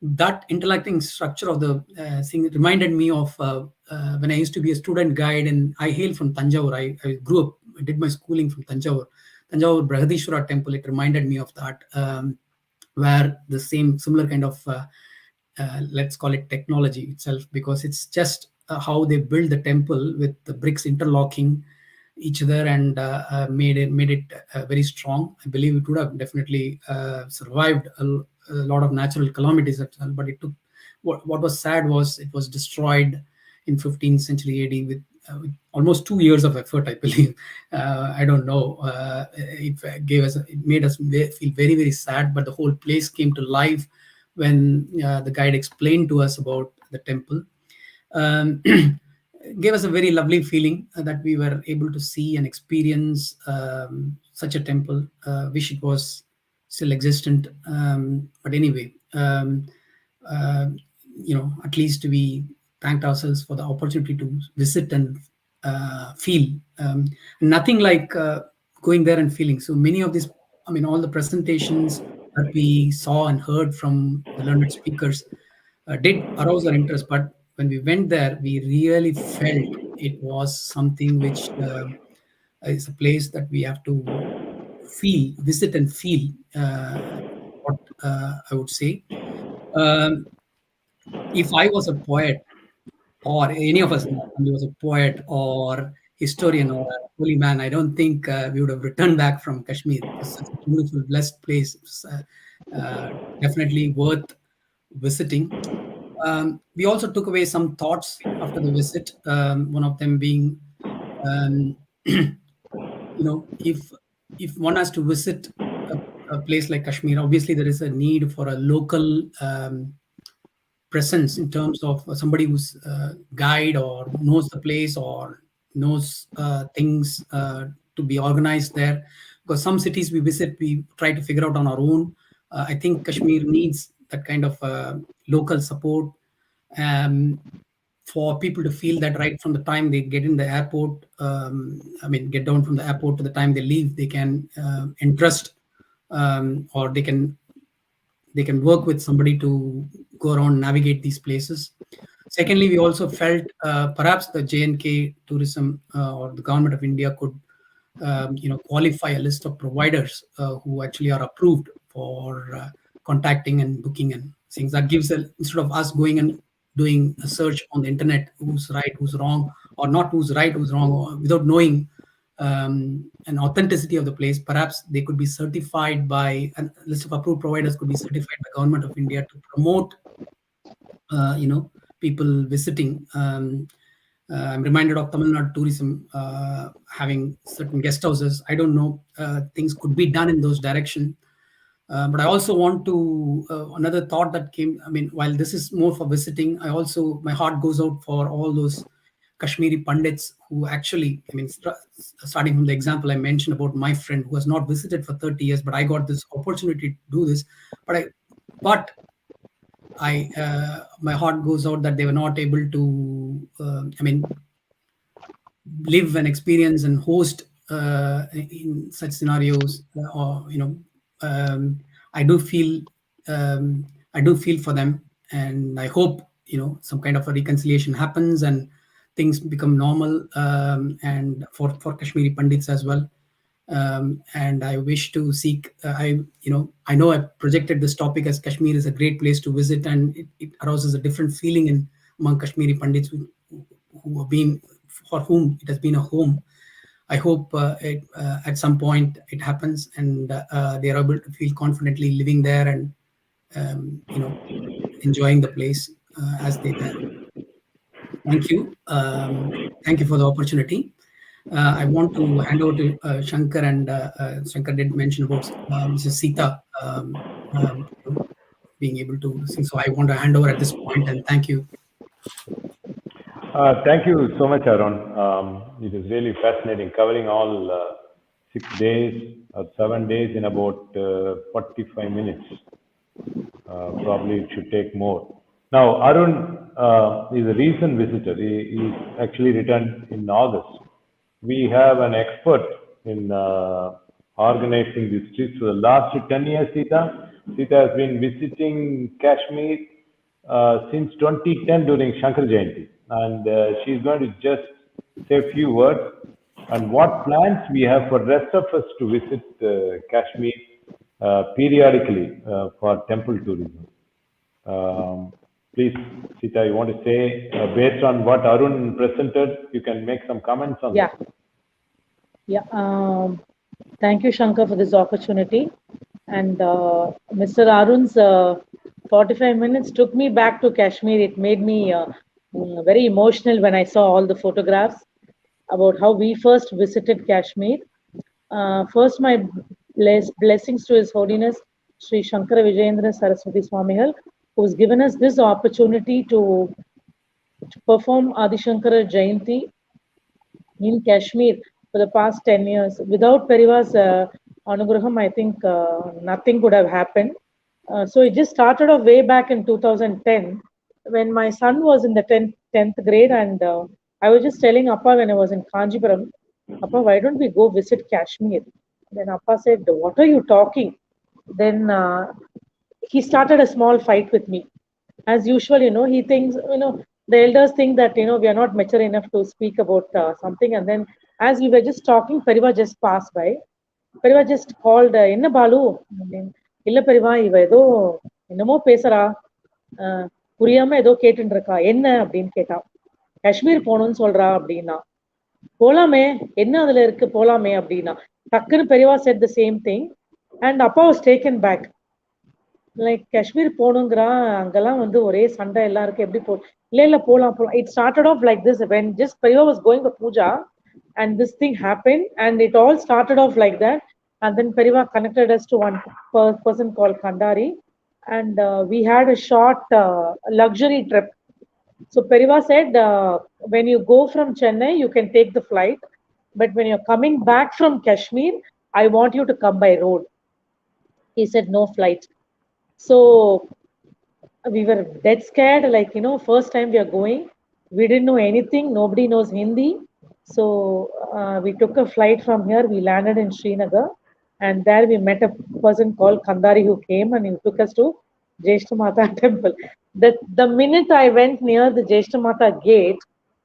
that interlocking structure of the thing reminded me of when I used to be a student guide, and I hail from Thanjavur. I grew up, I did my schooling from Thanjavur Brihadishwara temple. It reminded me of that, where the similar kind of let's call it technology itself, because it's just how they build the temple with the bricks interlocking each other, and made it very strong. I believe it would have definitely survived a lot of natural calamities, but it took. What was sad was it was destroyed in 15th century AD with almost 2 years of effort, I believe. I don't know. It made us feel very, very sad, but the whole place came to life when the guide explained to us about the temple. Gave us a very lovely feeling that we were able to see and experience such a temple. Wish it was still existent, but anyway, at least we thanked ourselves for the opportunity to visit and feel. Nothing like going there and feeling. So many of these, I mean, all the presentations that we saw and heard from the learned speakers did arouse our interest. But when we went there, we really felt it was something which is a place that we have to visit and feel. What I would say, um, if I was a poet, or any of us was a poet or historian or a holy man, I don't think we would have returned back from Kashmir. It was such a beautiful, blessed place. It was, definitely worth visiting. We also took away some thoughts after the visit. One of them being, um, if one has to visit a place like Kashmir, obviously there is a need for a local presence in terms of somebody who's guide or knows the place or knows things to be organized there. Because some cities we visit, we try to figure out on our own. I think Kashmir needs that kind of local support for people to feel that right from the time they get in the airport, get down from the airport to the time they leave, they can entrust or they can work with somebody to go around, navigate these places. Secondly, we also felt perhaps the J&K tourism or the government of India could qualify a list of providers who actually are approved for contacting and booking and things. That gives instead of us going and doing a search on the internet, who's right, who's wrong, or not who's right, who's wrong, or without knowing an authenticity of the place, perhaps they could be certified by a list of approved providers could be certified by Government of India to promote people visiting. I'm reminded of Tamil Nadu tourism having certain guest houses. I don't know, things could be done in those directions. But I also want to, another thought that came, while this is more for visiting, my heart goes out for all those Kashmiri Pandits who actually, starting from the example I mentioned about my friend who has not visited for 30 years, but I got this opportunity to do this. But my heart goes out that they were not able to, live and experience and host in such scenarios. I do feel for them, and I hope some kind of a reconciliation happens and things become normal, and for Kashmiri Pandits as well. And I wish to seek. I know I projected this topic as Kashmir is a great place to visit, and it arouses a different feeling among Kashmiri Pandits who have been, for whom it has been a home. I hope at some point it happens and they are able to feel confidently living there and enjoying the place as they there. Thank you. Thank you for the opportunity. I want to hand over to Shankar, and Shankar did mention about Mrs. Sita being able to sing. So I want to hand over at this point, and thank you. Thank you so much, Arun. It is really fascinating, covering all 6 days or 7 days in about 45 minutes. Probably it should take more. Now, Arun is a recent visitor. He actually returned in August. We have an expert in organizing these trips for the last 10 years, Sita. Sita has been visiting Kashmir since 2010 during Shankar Jayanti. And she's going to just say a few words on what plans we have for rest of us to visit Kashmir periodically for temple tourism. Please, Sita, you want to say, based on what Arun presented, you can make some comments on that. Yeah. Thank you, Shankar, for this opportunity. And Mr. Arun's 45 minutes took me back to Kashmir. It made me very emotional when I saw all the photographs about how we first visited Kashmir. First, my blessings to His Holiness Sri Shankara Vijayendra Saraswati Swamihal, who has given us this opportunity to perform Adi Shankara Jayanti in Kashmir for the past 10 years. Without Periva's Anugraham, I think nothing could have happened. So it just started off way back in 2010 when my son was in the 10th grade, and I was just telling Appa when I was in Kanjipuram, Appa, why don't we go visit Kashmir? Then Appa said, what are you talking? Then he started a small fight with me. As usual, he thinks, the elders think that, we are not mature enough to speak about something. And then as we were just talking, Pariva just passed by. Pariva just called, Enna Balu? Illa Pariva, iva edo, என்னமோ பேசுறா புரியாம ஏதோ கேட்டுட்டு இருக்கா என்ன அப்படின்னு கேட்டா காஷ்மீர் போகணும்னு சொல்றா அப்படின்னா போலாமே என்ன அதுல இருக்கு போலாமே அப்படின்னா டக்குன்னு பெரியவா said the same thing and அப்பா was taken back like Kashmir போகணுங்கிறா அங்கெல்லாம் வந்து ஒரே சண்டை எல்லாம் இருக்கு எப்படி இல்ல போலாம் it started off like this when just பெரியவா was going to puja and this thing happened and it all started off like that and then பெரியவா connected us to one person called Kandari and we had a short luxury trip. So Periva said, when you go from Chennai, you can take the flight, but when you're coming back from Kashmir, I want you to come by road. He said, no flight. So we were dead scared, like, first time we are going. We didn't know anything. Nobody knows Hindi. So we took a flight from here. We landed in Srinagar. And there we met a person called Kandari who came and he took us to Jeshtamata temple. The minute I went near the Jeshtamata gate,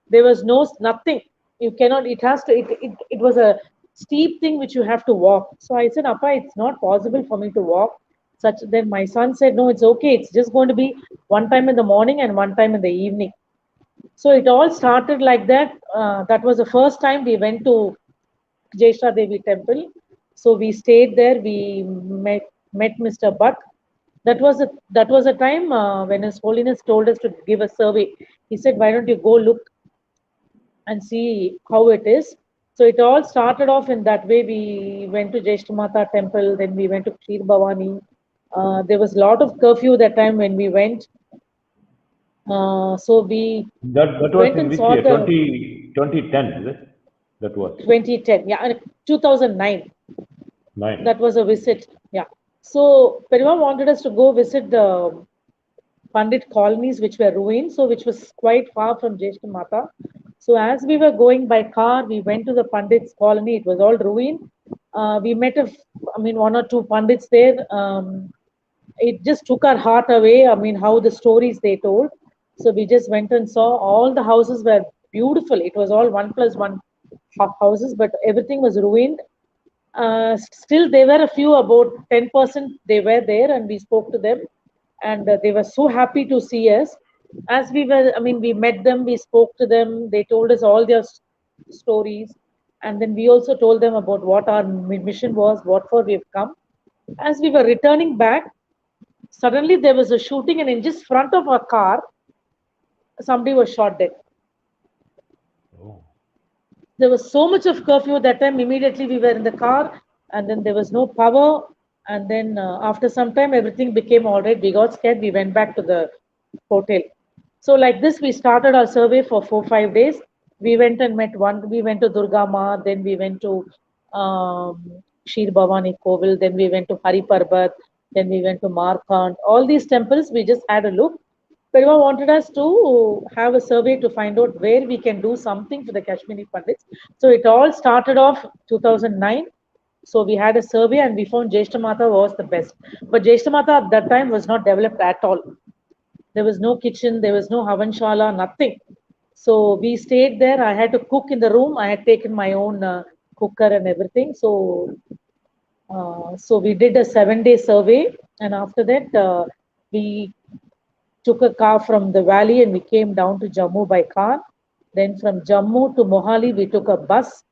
there was nothing. You cannot, it was a steep thing which you have to walk. So I said, Appa, it's not possible for me to walk. Then my son said, no, it's okay. It's just going to be one time in the morning and one time in the evening. So it all started like that. That was the first time we went to Jesha Devi temple. So we stayed there. We met Mr. Buck. That was a time when His Holiness told us to give a survey. He said, why don't you go look and see how it is. So it all started off in that way. We went to Jeshtamata temple. Then we went to Kshir Bhavani. There was a lot of curfew that time when we went. So we that was in which year? 2010, is it? That was 2010. Yeah, 2009. 9. That was a visit. Yeah. So Periva wanted us to go visit the Pandit colonies which were ruined, so which was quite far from Jeshtamata. So as we were going by car, we went to the Pandit's colony. It was all ruined. We met one or two Pandits there. It just took our heart away. How the stories they told. So we just went and saw all the houses were beautiful. It was all 1+1 houses, but everything was ruined. Still, there were a few, about 10% they were there, and we spoke to them, and they were so happy to see us. As we were, we met them, we spoke to them, they told us all their stories, and then we also told them about what our mission was, what for we've come. As we were returning back, suddenly there was a shooting, and in just front of our car, somebody was shot dead. There was so much of curfew that time. Immediately we were in the car, and then there was no power. And then after some time, everything became all right. We got scared. We went back to the hotel. So like this, we started our survey for 4-5 days. We went and met we went to Durga Ma, then we went to Kshir Bhavani Kovil, then we went to Hari Parbat, then we went to Markand. All these temples, we just had a look. Periva wanted us to have a survey to find out where we can do something for the Kashmiri Pandits. So it all started off 2009. So we had a survey and we found Jeshtamata was the best. But Jeshtamata at that time was not developed at all. There was no kitchen, there was no Havanshala, nothing. So we stayed there. I had to cook in the room. I had taken my own cooker and everything. So we did a 7-day survey. And after that, we took a car from the valley and we came down to Jammu by car. Then from Jammu to Mohali, we took a bus.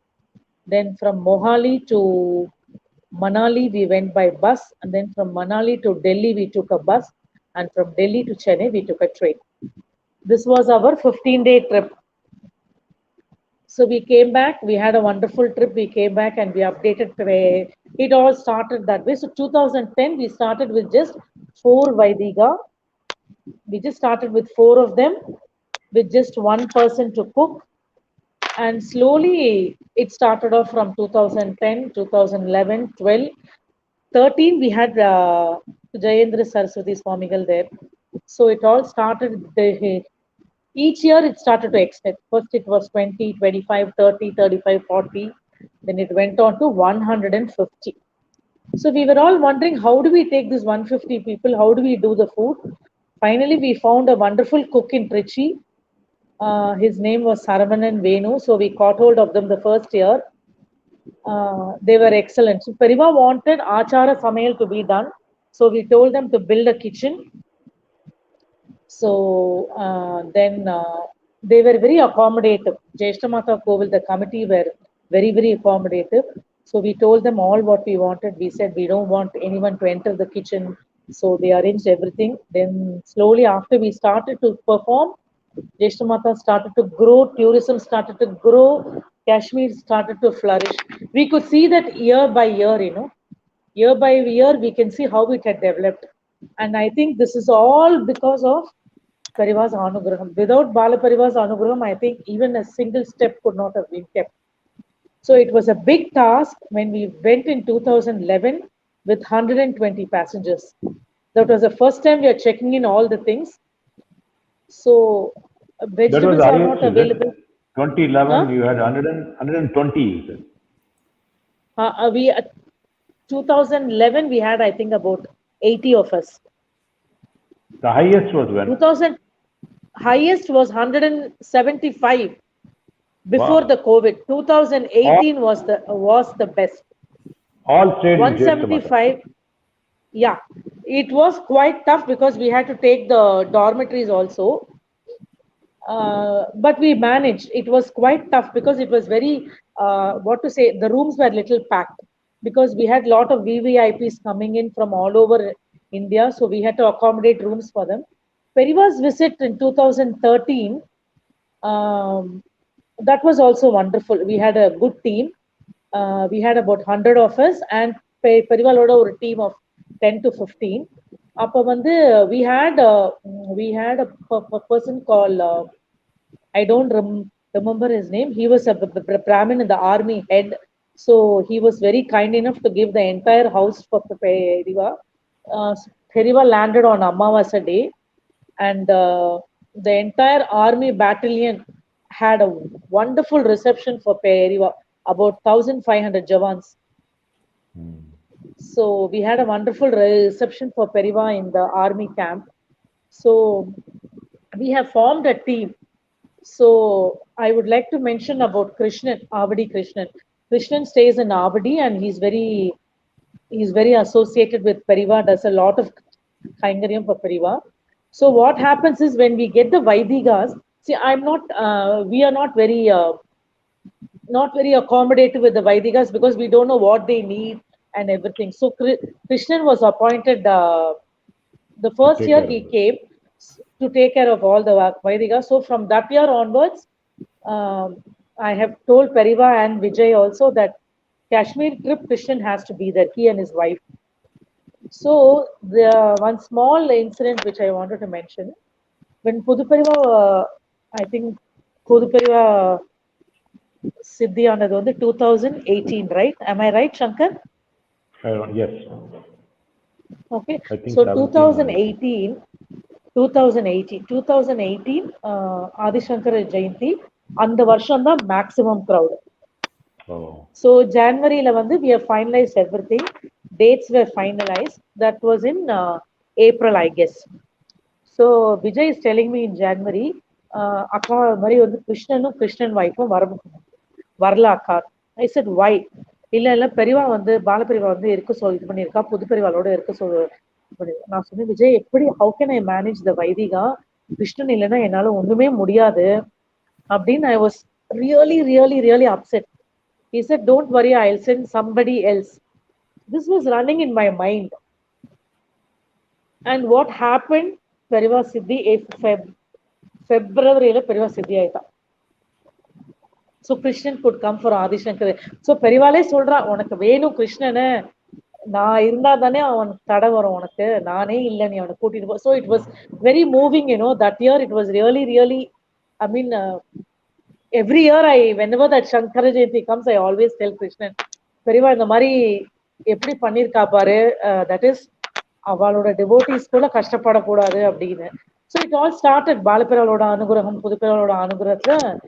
Then from Mohali to Manali, we went by bus. And then from Manali to Delhi, we took a bus. And from Delhi to Chennai, we took a train. This was our 15-day trip. So we came back. We had a wonderful trip. We came back and we updated. It all started that way. So 2010, we started with just 4 Vaidiga. We just started with 4 of them, with just 1 person to cook. And slowly it started off from 2010, 2011, 12, 13. We had Jayendra Saraswati Swamigal there. So it all started. Each year it started to extend. First it was 20, 25, 30, 35, 40. Then it went on to 150. So we were all wondering, how do we take this 150 people? How do we do the food? Finally, we found a wonderful cook in Trichy. His name was Saravanan Venu. So we caught hold of them the first year. They were excellent. So Periva wanted Achara Samayal to be done. So we told them to build a kitchen. So then they were very accommodative. Jeshtamata Kovil, the committee were very, very accommodative. So we told them all what we wanted. We said we don't want anyone to enter the kitchen. So they arranged everything. Then slowly after we started to perform, Jeshtamata started to grow, tourism started to grow, Kashmir started to flourish. We could see that year by year, year by year, we can see how it had developed. And I think this is all because of Pariva's Anugraham. Without Bala Pariva's Anugraham, I think even a single step could not have been kept. So it was a big task when we went in 2011 with 120 passengers. That was the first time we are checking in all the things. So vegetables are not available. 2011, you had 120, you said. 2011, we had, I think, about 80 of us. The highest was when? Highest was 175 before the COVID. 2018 was the best. All stayed 175. Yeah, it was quite tough because we had to take the dormitories also. But we managed. It was quite tough because it was very, the rooms were little packed because we had a lot of VVIPs coming in from all over India. So we had to accommodate rooms for them. Periva's visit in 2013, that was also wonderful. We had a good team. We had about 100 of us and Periva a team of 10 to 15. We had a person called, I don't remember his name. He was a Brahmin in the army head. So he was very kind enough to give the entire house for Periva. Periva landed on Amavasa day and the entire army battalion had a wonderful reception for Periva, about 1,500 Javans. So we had a wonderful reception for Periva in the army camp. So we have formed a team. So I would like to mention about Krishnan, Avadi Krishnan. Krishnan stays in Avadi and he's very associated with Periva, does a lot of Kaingaryam for Periva. So what happens is when we get the Vaidigas, see, we are not very accommodative with the Vaidigas because we don't know what they need and everything. So Krishnan was appointed the first year he came to take care of all the Vaidigas. So from that year onwards, I have told Periva and Vijay also that Kashmir trip Krishnan has to be there, he and his wife. So the one small incident which I wanted to mention, when Puduperiva, I think Puduperiva Siddhi anadu 2018, right? Am I right, Shankar? Yes. Okay. So 2018, Adi Shankara Jayanti, and the Varsham the maximum crowd. Oh. So January we have finalized everything. Dates were finalized. That was in April, I guess. So Vijay is telling me in January, Akka Mari Krishnan wife Varla Akka. I said, why? Illa Periva Bala Periva irukku so idu pannirka Pudu Perivaloda irukku so நான் சொன்னேன் விஜய் எப்படி how can I manage the Vaidiga Krishnan இல்லனா என்னால ஒண்ணுமே முடியாது அப்படின்னு I was really upset. He said, don't worry, I'll send somebody else. This was running in my mind. And what happened? Periva Siddhi February Periva Siddhi aita. So Krishnan could come for Adi Shankar. So Perivale சொல்றா உனக்கு வேணும் கிருஷ்ணனே நான் இருந்தா தானே அவன் தடை வரும் உனக்கு நானே இல்ல நீ அவனை கூட்டிட்டு போ. So it was very moving, that year it was really I mean every year whenever that Shankara Jayanti comes, I always tell Krishnan, Periva இந்த மாதிரி எப்படி பண்ணிருக்கா பாரு, that is அவளோட devotees கூட கஷ்டப்படக்கூடாது அப்படின்னு. So it all started Balapiraloda Anugraham, Pudupiraloda Anugraham.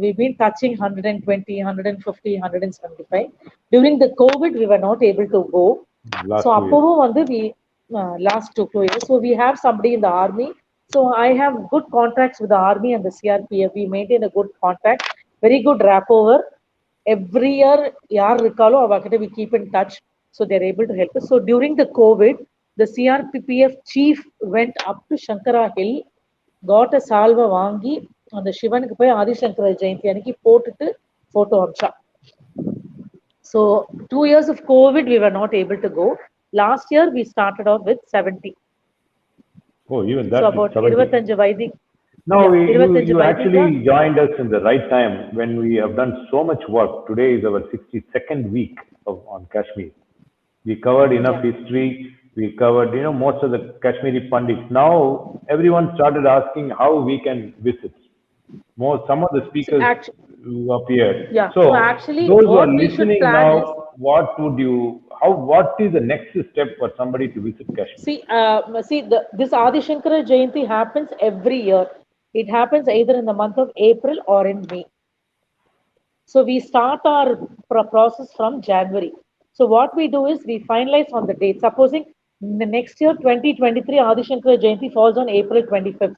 We've been touching 120, 150, 175. During the COVID, we were not able to go. Last So 2 years. appovu vandu we last 2 years. So we have somebody in the army. So I have good contracts with the army and the CRPF. We maintain a good contact, very good rapport. Every year, yaar irukalo avakita we keep in touch. So they're able to help us. So during the COVID, the CRPF chief went up to Shankara Hill, got a salva vaangi, அந்த சிவனுக்கு போய் ஆதிசங்கர ஜெயந்தி அன்னைக்கு போட்டுட்டு photo Amsa. So 2 years of COVID, we were not able to go. Last year, we started off with 70. Oh, even that. So about 25 Vaidik. No, Yeah, you actually joined us in the right time when we have done so much work. Today is our 62nd week on Kashmir. We covered enough history. We covered, most of the Kashmiri Pandits. Now, everyone started asking how we can visit. Some of the speakers who appeared. Yeah. So actually, those who what are we should listening plan now, is, what is the next step for somebody to visit Kashmir? This Adi Shankara Jayanti happens every year. It happens either in the month of April or in May. So we start our process from January. So what we do is we finalize on the date. Supposing the next year, 2023, Adi Shankara Jayanti falls on April 25th.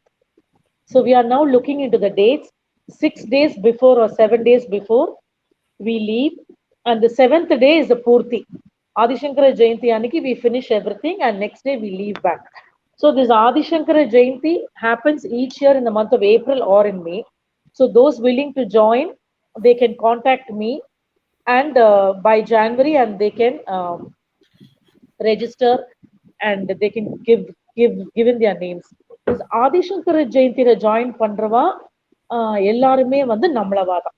So we are now looking into the dates. 6 days before or 7 days before we leave, and the 7th day is the Purti. Adi Shankara Jayanti aniki we finish everything, and next day we leave back. So this Adi Shankara Jayanti happens each year in the month of April or in May. So those willing to join, they can contact me, and by January, and they can register, and they can give in their names. This Adi Shankara Jayanti join பண்றவா எல்லாருமே வந்து நம்மளவா தான்.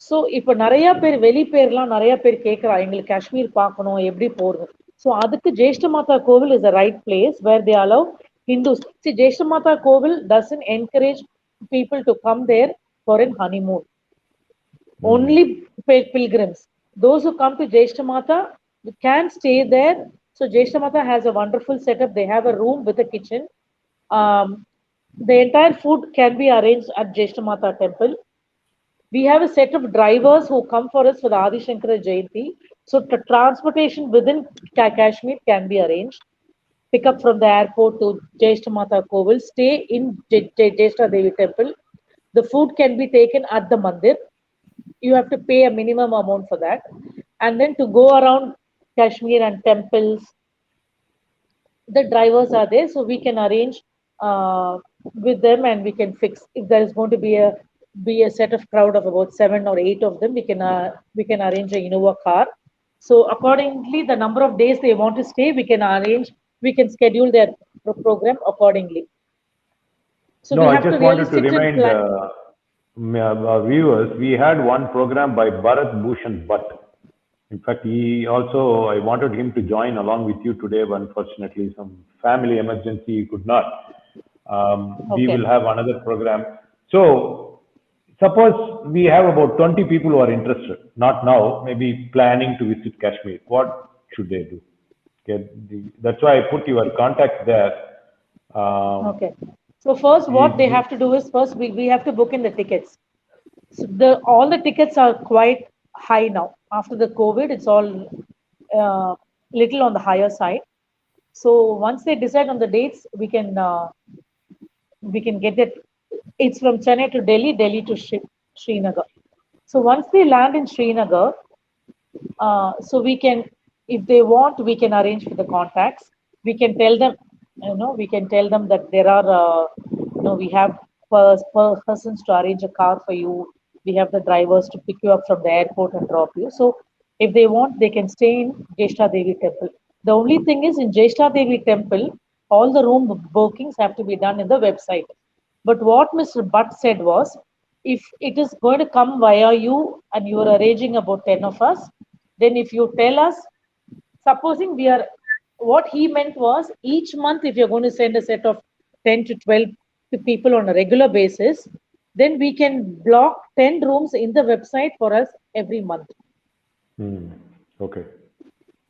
So இப்போ நிறைய பேர் வெளி பேர்லாம் நிறைய பேர் கேட்குறா, எங்களுக்கு காஷ்மீர் பார்க்கணும், எப்படி போறது. ஸோ அதுக்கு Jyeshtha Mata Kovil is a right place where they allow Hindus. See, Jyeshtha Mata Kovil doesn't encourage people to come there for a honeymoon. Only pilgrims. Those who come to Jeshta Mata can stay there. So Jeshta Mata has a wonderful setup. They have a room with a kitchen. The entire food can be arranged at Jeshta Mata temple. We have a set of drivers who come for us for the Adi Shankara Jayanti. So transportation within Kashmir can be arranged. Pick up from the airport to Jeshta Mata Kovil, stay in Jeshta Devi temple. The food can be taken at the mandir. You have to pay a minimum amount for that. And then to go around Kashmir and temples, the drivers are there, so we can arrange with them, and we can fix. If there is going to be a set of crowd of about 7 or 8 of them, we can arrange a Innova car. So accordingly, the number of days they want to stay, we can schedule their program accordingly. So no, I just wanted to remind our viewers, we had one program by Bharat Bhushan Bhatt. In fact, I wanted him to join along with you today, but unfortunately some family emergency he could not. We will have another program. So suppose we have about 20 people who are interested, not now, maybe planning to visit Kashmir. What should they do? That's why I put your contact there. Okay. So first, what they have to do is first we have to book in the tickets. So all the tickets are quite high now. After the COVID, it's all little on the higher side. So once they decide on the dates, we can get it. It's from Chennai to Delhi, Delhi to Srinagar. So once they land in Srinagar, so we can, if they want, we can arrange for the contacts. We can tell them, that there are, we have persons to arrange a car for you. We have the drivers to pick you up from the airport and drop you. So if they want, they can stay in Jeshta Devi temple. The only thing is, in Jeshta Devi temple, all the room bookings have to be done in the website. But what Mr. Bhatt said was, if it is going to come via you and you are arranging about 10 of us, then if you tell us, supposing what he meant was, each month, if you're going to send a set of 10 to 12 people on a regular basis, then we can block 10 rooms in the website for us every month. Okay.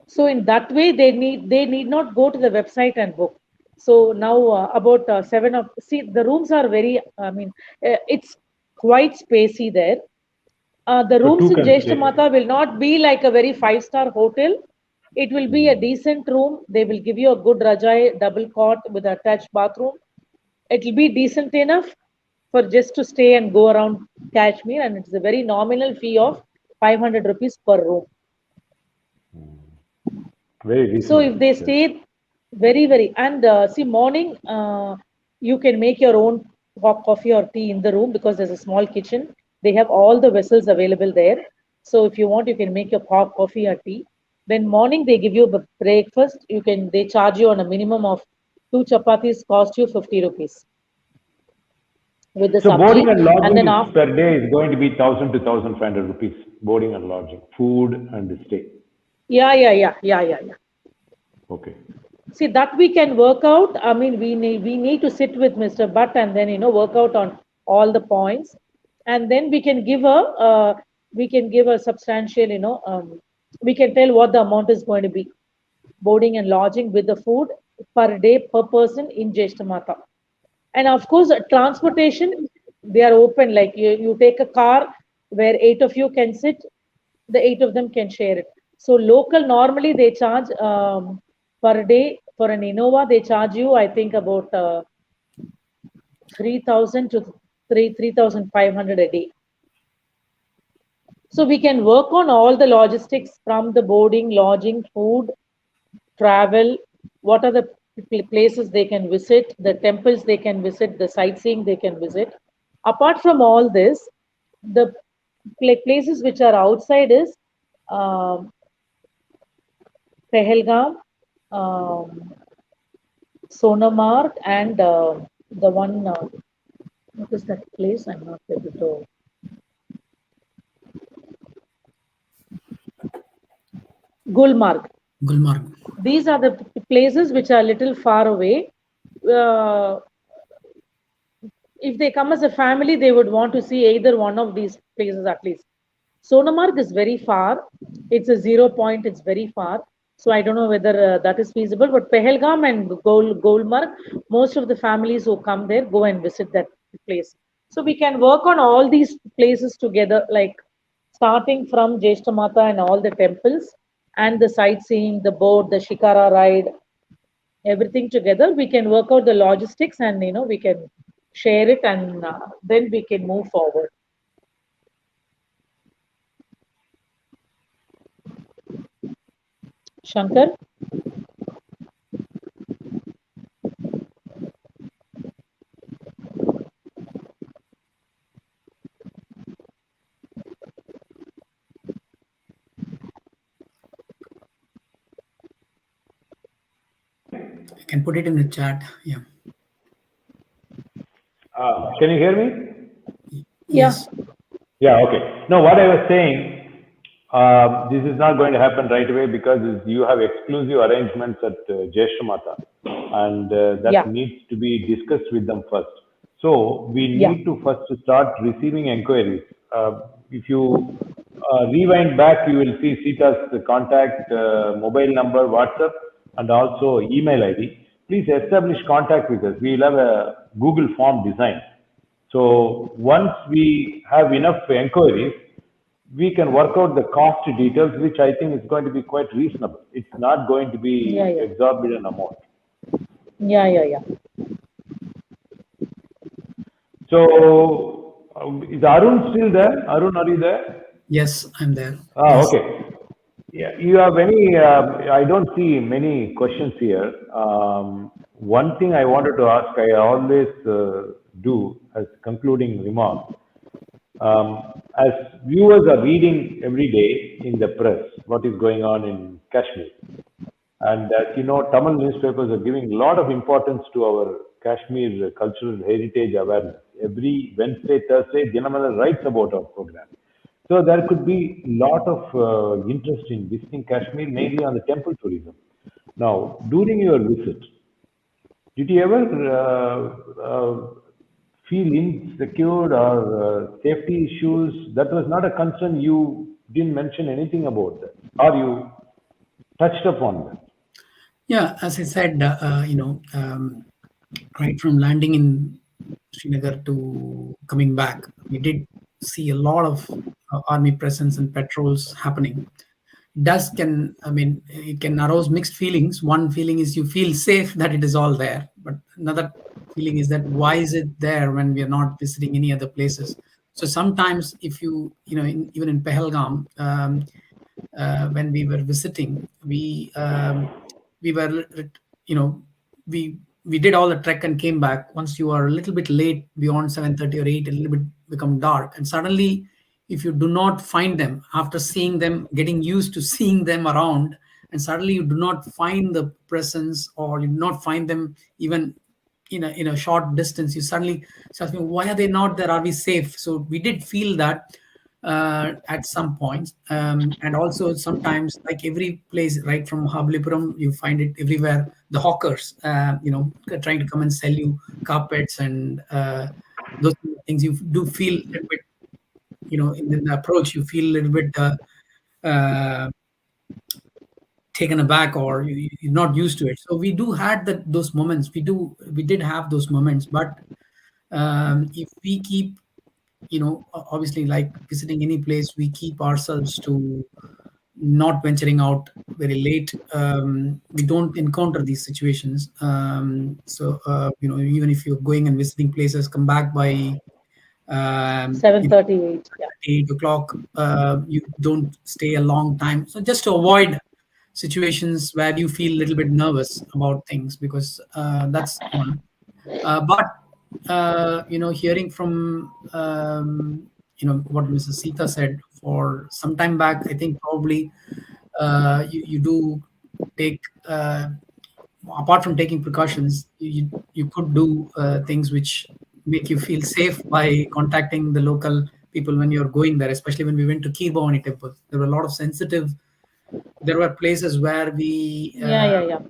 So in that way, they need not go to the website and book. So now about seven of, see, the rooms are very, I mean, it's quite spacey there. The So rooms two in can stay. Jeshtamata will not be like a very five-star hotel. It will be a decent room. They will give you a good rajai, double cot with attached bathroom. It will be decent enough for just to stay and go around Kashmir, and it's a very nominal fee of 500 rupees per room. Very So reasonable. if they stay very, and see, morning, you can make your own hot coffee or tea in the room because there's a small kitchen. They have all the vessels available there. So if you want, you can make your hot coffee or tea. Then morning they give you the breakfast. They charge you on a minimum of two chapatis cost you 50 rupees with the So boarding sabji. and And lodging then is after, per day is going to be 1,000 to 1,500 rupees. Boarding and lodging, food and stay. yeah. Okay. See, that we can work out. I mean, we need to sit with Mr. Butt and then work out on all the points, and then we can give a substantial we can tell what the amount is going to be, boarding and lodging with the food per day per person in Jeshtamata. And of course, transportation, they are open. Like you take a car where eight of you can sit, the eight of them can share it. So local, normally they charge per day for an Innova, they charge you, I think, about 3,000 to 3,500 a day. So we can work on all the logistics from the boarding, lodging, food, travel, what are the places they can visit, the temples they can visit, the sightseeing they can visit. Apart from all this, the places which are outside is um, Pahalgam, um, Sonamarg, and the one, what is that place? I'm not able to. Gulmarg. Gulmarg. These are the places which are a little far away. Uh, if they come as a family, they would want to see either one of these places at least. Sonamarg is very far. It's a 0 point. It's very far. So I don't know whether that is feasible. But Pahalgam and Gulmarg, most of the families who come there go and visit that place. So we can work on all these places together, like starting from Jeshtamata and all the temples and the sightseeing, the boat, the shikara ride, everything together. We can work out the logistics, and we can share it, and then we can move forward. Shankar? I can put it in the chat. Yeah. Can you hear me? Yes. Yeah, okay. No, what I was saying, this is not going to happen right away because you have exclusive arrangements at Jeshtamata, and that Yeah. needs to be discussed with them first. So we Yeah. need to first start receiving inquiries. If you rewind back, you will see Sita's contact, mobile number, WhatsApp, and also email ID. Please establish contact with us. We will have a Google form designed. So once we have enough inquiries, we can work out the cost details, which I think is going to be quite reasonable. It's not going to Yeah, be yeah. exorbitant amount. Yeah. So is Arun still there? Arun, are you there? Yes, I'm there. Yes. Okay. Yeah, you have any, I don't see many questions here. One thing I wanted to ask, I always do as concluding remark. As viewers are reading every day in the press what is going on in Kashmir, and as you know, Tamil newspapers are giving a lot of importance to our Kashmir cultural heritage awareness. Every Wednesday, Thursday, Dinamala writes about our program. So there could be a lot of interest in visiting Kashmir, mainly on the temple tourism. Now, during your visit, did you ever feel insecure or safety issues? That was not a concern. You didn't mention anything about that, or you touched upon that. Yeah, as I said, right from landing in Srinagar to coming back, we did see a lot of army presence and patrols happening. It can arouse mixed feelings. One feeling is you feel safe that it is all there, but another feeling is that why is it there when we are not visiting any other places? So sometimes, if even in Pahalgam, when we were visiting, we were, you know, we did all the trek and came back. Once you are a little bit late, beyond 7:30 or 8, a little bit become dark, and suddenly, if you do not find them after seeing them, getting used to seeing them around, and suddenly you do not find the presence, or you do not find them even in a short distance, you suddenly start thinking, why are they not there? Are we safe? So we did feel that at some points, and also sometimes, like every place, right from Mahabalipuram, you find it everywhere. The hawkers, trying to come and sell you carpets and those things. You do feel a little bit, in the approach, you feel a little bit uh, taken aback, or you're not used to it. So we do had those moments. We did have those moments, but if we keep, obviously, like visiting any place, we keep ourselves to not venturing out very late. We don't encounter these situations. Even if you're going and visiting places, come back by 7:38. Yeah. 8 o'clock. You don't stay a long time. So just to avoid situations where you feel a little bit nervous about things, because that's one. But hearing from what Mrs. Sita said, for some time back, I think probably you do take, apart from taking precautions, you could do things which make you feel safe by contacting the local people when you're going there. Especially when we went to Kirbhavani temple, there were a lot of sensitive. There were places where Yeah.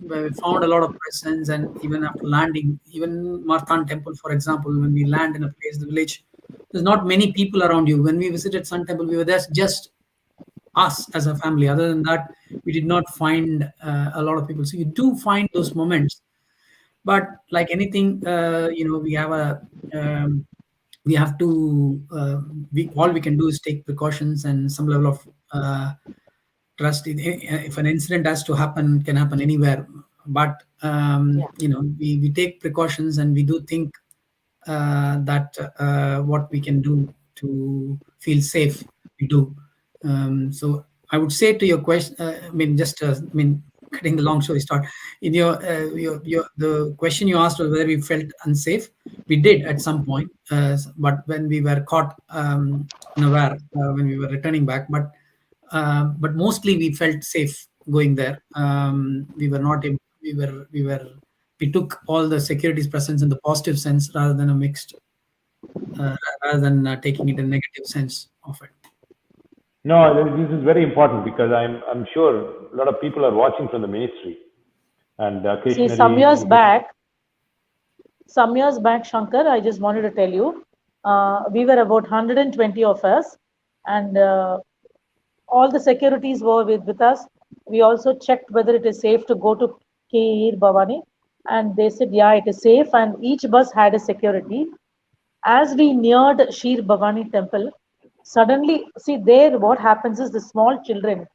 where we found a lot of presence, and even after landing, even Marthan temple, for example, when we land in a place, the village, there's not many people around you. When we visited Sun Temple, we were there just us as a family. Other than that, we did not find a lot of people. So you do find those moments, but like anything, we have to, all we can do is take precautions and some level of trust. If an incident has to happen, can happen anywhere, but we take precautions, and we do think that what we can do to feel safe, we do. So I would say to your question, cutting the long story short, in the question you asked was whether we felt unsafe. We did at some point, but when we were caught unaware, when we were returning back, but mostly we felt safe going there. We were not. We took all the securities presence in the positive sense, rather than a mixed, rather than taking it a negative sense of it. No, this is very important because I'm sure a lot of people are watching from the ministry, and See, occasionally. some years back, Shankar, I just wanted to tell you, we were about 120 of us, and all the securities were with us. We also checked whether it is safe to go to Keir Bhavani, and they said, yeah, it is safe, and each bus had a security. As we neared Shir Bhavani temple, suddenly, see there, what happens is the small children,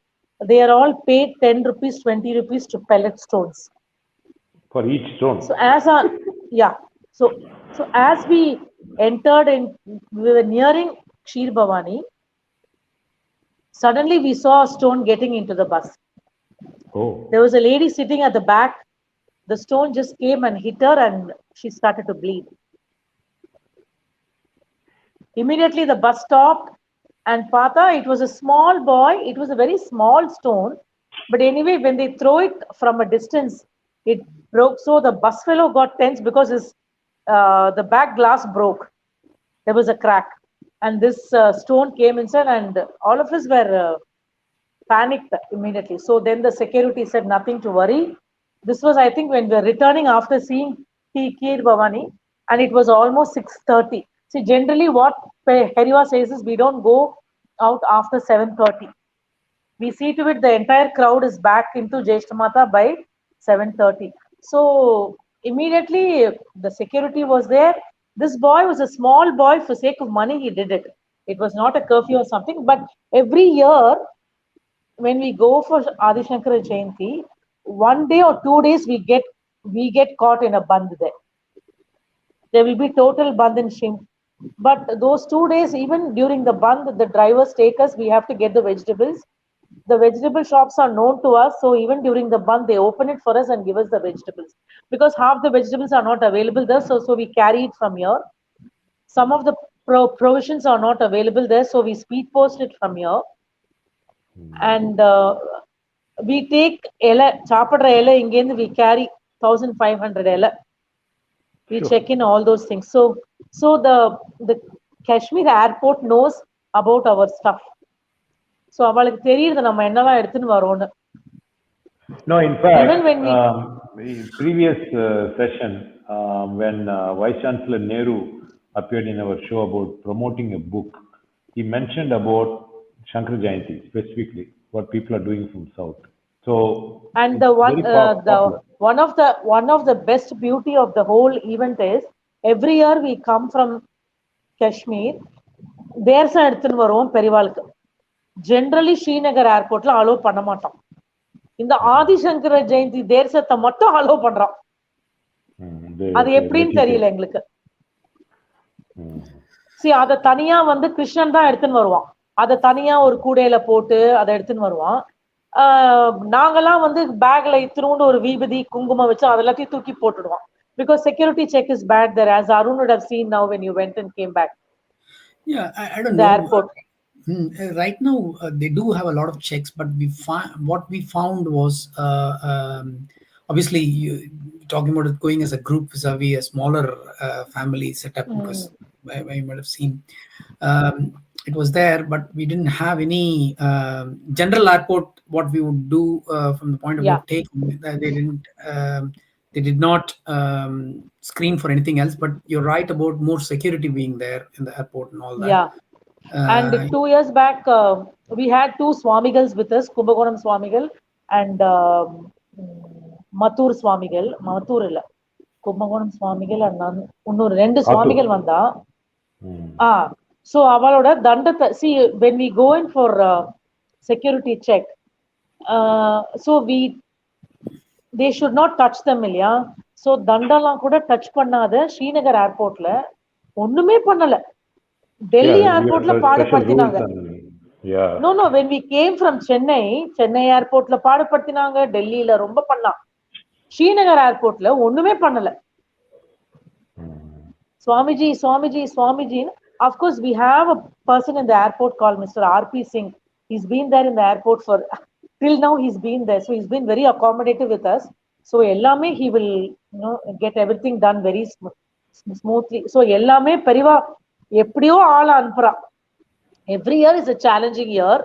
they are all paid 10 rupees, 20 rupees to pellet stones. For each stone. So as we entered and we were nearing Shir Bhavani, suddenly we saw a stone getting into the bus. Oh. There was a lady sitting at the back. The stone just came and hit her, and she started to bleed. Immediately the bus stopped, and Pata, it was a small boy. It was a very small stone, but anyway, when they throw it from a distance, it broke. So the bus fellow got tense because the back glass broke. There was a crack, and this stone came inside, and all of us were panicked immediately. So then the security said, nothing to worry. This was, I think, when we were returning after seeing Keir Bhavani, and it was almost 6:30. See, generally what Heriwa says is we don't go out after 7:30. We see to it the entire crowd is back into Jeshtamata by 7:30. So immediately the security was there. This boy was a small boy. For sake of money, he did it. It was not a curfew or something. But every year, when we go for Adi Shankara Jayanti, 1 day or 2 days we get caught in a band there. There will be total band in Shim. But those 2 days, even during the band, the drivers take us. We have to get the vegetables. The vegetable shops are known to us, so even during the band, they open it for us and give us the vegetables. Because half the vegetables are not available there, so we carry it from here. Some of the provisions are not available there, so we speed post it from here. And we take ela, chapadra ela ingend, we carry 1,500 ela. We check in all those things. So the Kashmir airport knows about our stuff. So அவளுக்கு தெரியுது நம்ம என்னலாம் எடுத்துன்னு வரோம்னு. No, in fact, Even when we previous session, when Vice Chancellor Nehru appeared in our show about promoting a book, he mentioned about Shankar Jayanti specifically, what people are doing from South. So, and the one of the best beauty of the whole event is every year we come from Kashmir. There's a எடுத்துன்னு வரோம் பெரியவாளுக்கு. Generally Srinagar airportல allow பண்ண மாட்டோம். இந்த ஆதி சங்கர ஜெயந்தி தேர்சத்தை மட்டும் allow பண்றோம். அது எப்படின்னு தெரியல எங்களுக்கு. அத தனியா வந்து கிருஷ்ணன் தான் எடுத்துன்னு வருவான். அதை தனியா ஒரு கூடையில போட்டு அதை எடுத்துன்னு வருவான். நாங்கெல்லாம் வந்து பேக்ல இத்தினூண்டு ஒரு வீபதி குங்குமம் வச்சு அதெல்லாத்தையும் தூக்கி போட்டுடுவோம். Because security check is bad there, as Arun would have seen now when you went and came back. Yeah, I don't the know. Airport. Right now, they do have a lot of checks, but what we found was obviously talking about it going as a group vis-a-vis a smaller family setup, because you might have seen it was there, but we didn't have any general airport. What we would do from the point of view of taking, they did not screen for anything else. But you're right about more security being there in the airport and all that. Yeah. And 2 years back, we had 2 Swamigals with us, Kumbakonam Swamigal and Mathur Swamigal. Mathur illa, Kumbakonam Swamigal and unnur rendu Swamigal vanda. So avaloda dandata, see, when we go in for security check, so they should not touch them இல்லையா. So தண்டெல்லாம் கூட touch பண்ணாத ஸ்ரீநகர் ஏர்போர்ட்ல ஒண்ணுமே பண்ணல. Delhi airport la paadapadtinaanga. No, when we came from Chennai airport la paadapadtinaanga, Delhi la romba panna. Srinagar airport la onnume pannala. Swamiji. Of course, we have a person in the airport called Mr. R.P. Singh. He's been there in the airport for till now. He's been there, so he's been very accommodative with us. So ellame he will get everything done very smoothly. So ellame periva எப்படியோ ஆள அனுப்புறான். Every year is a challenging year.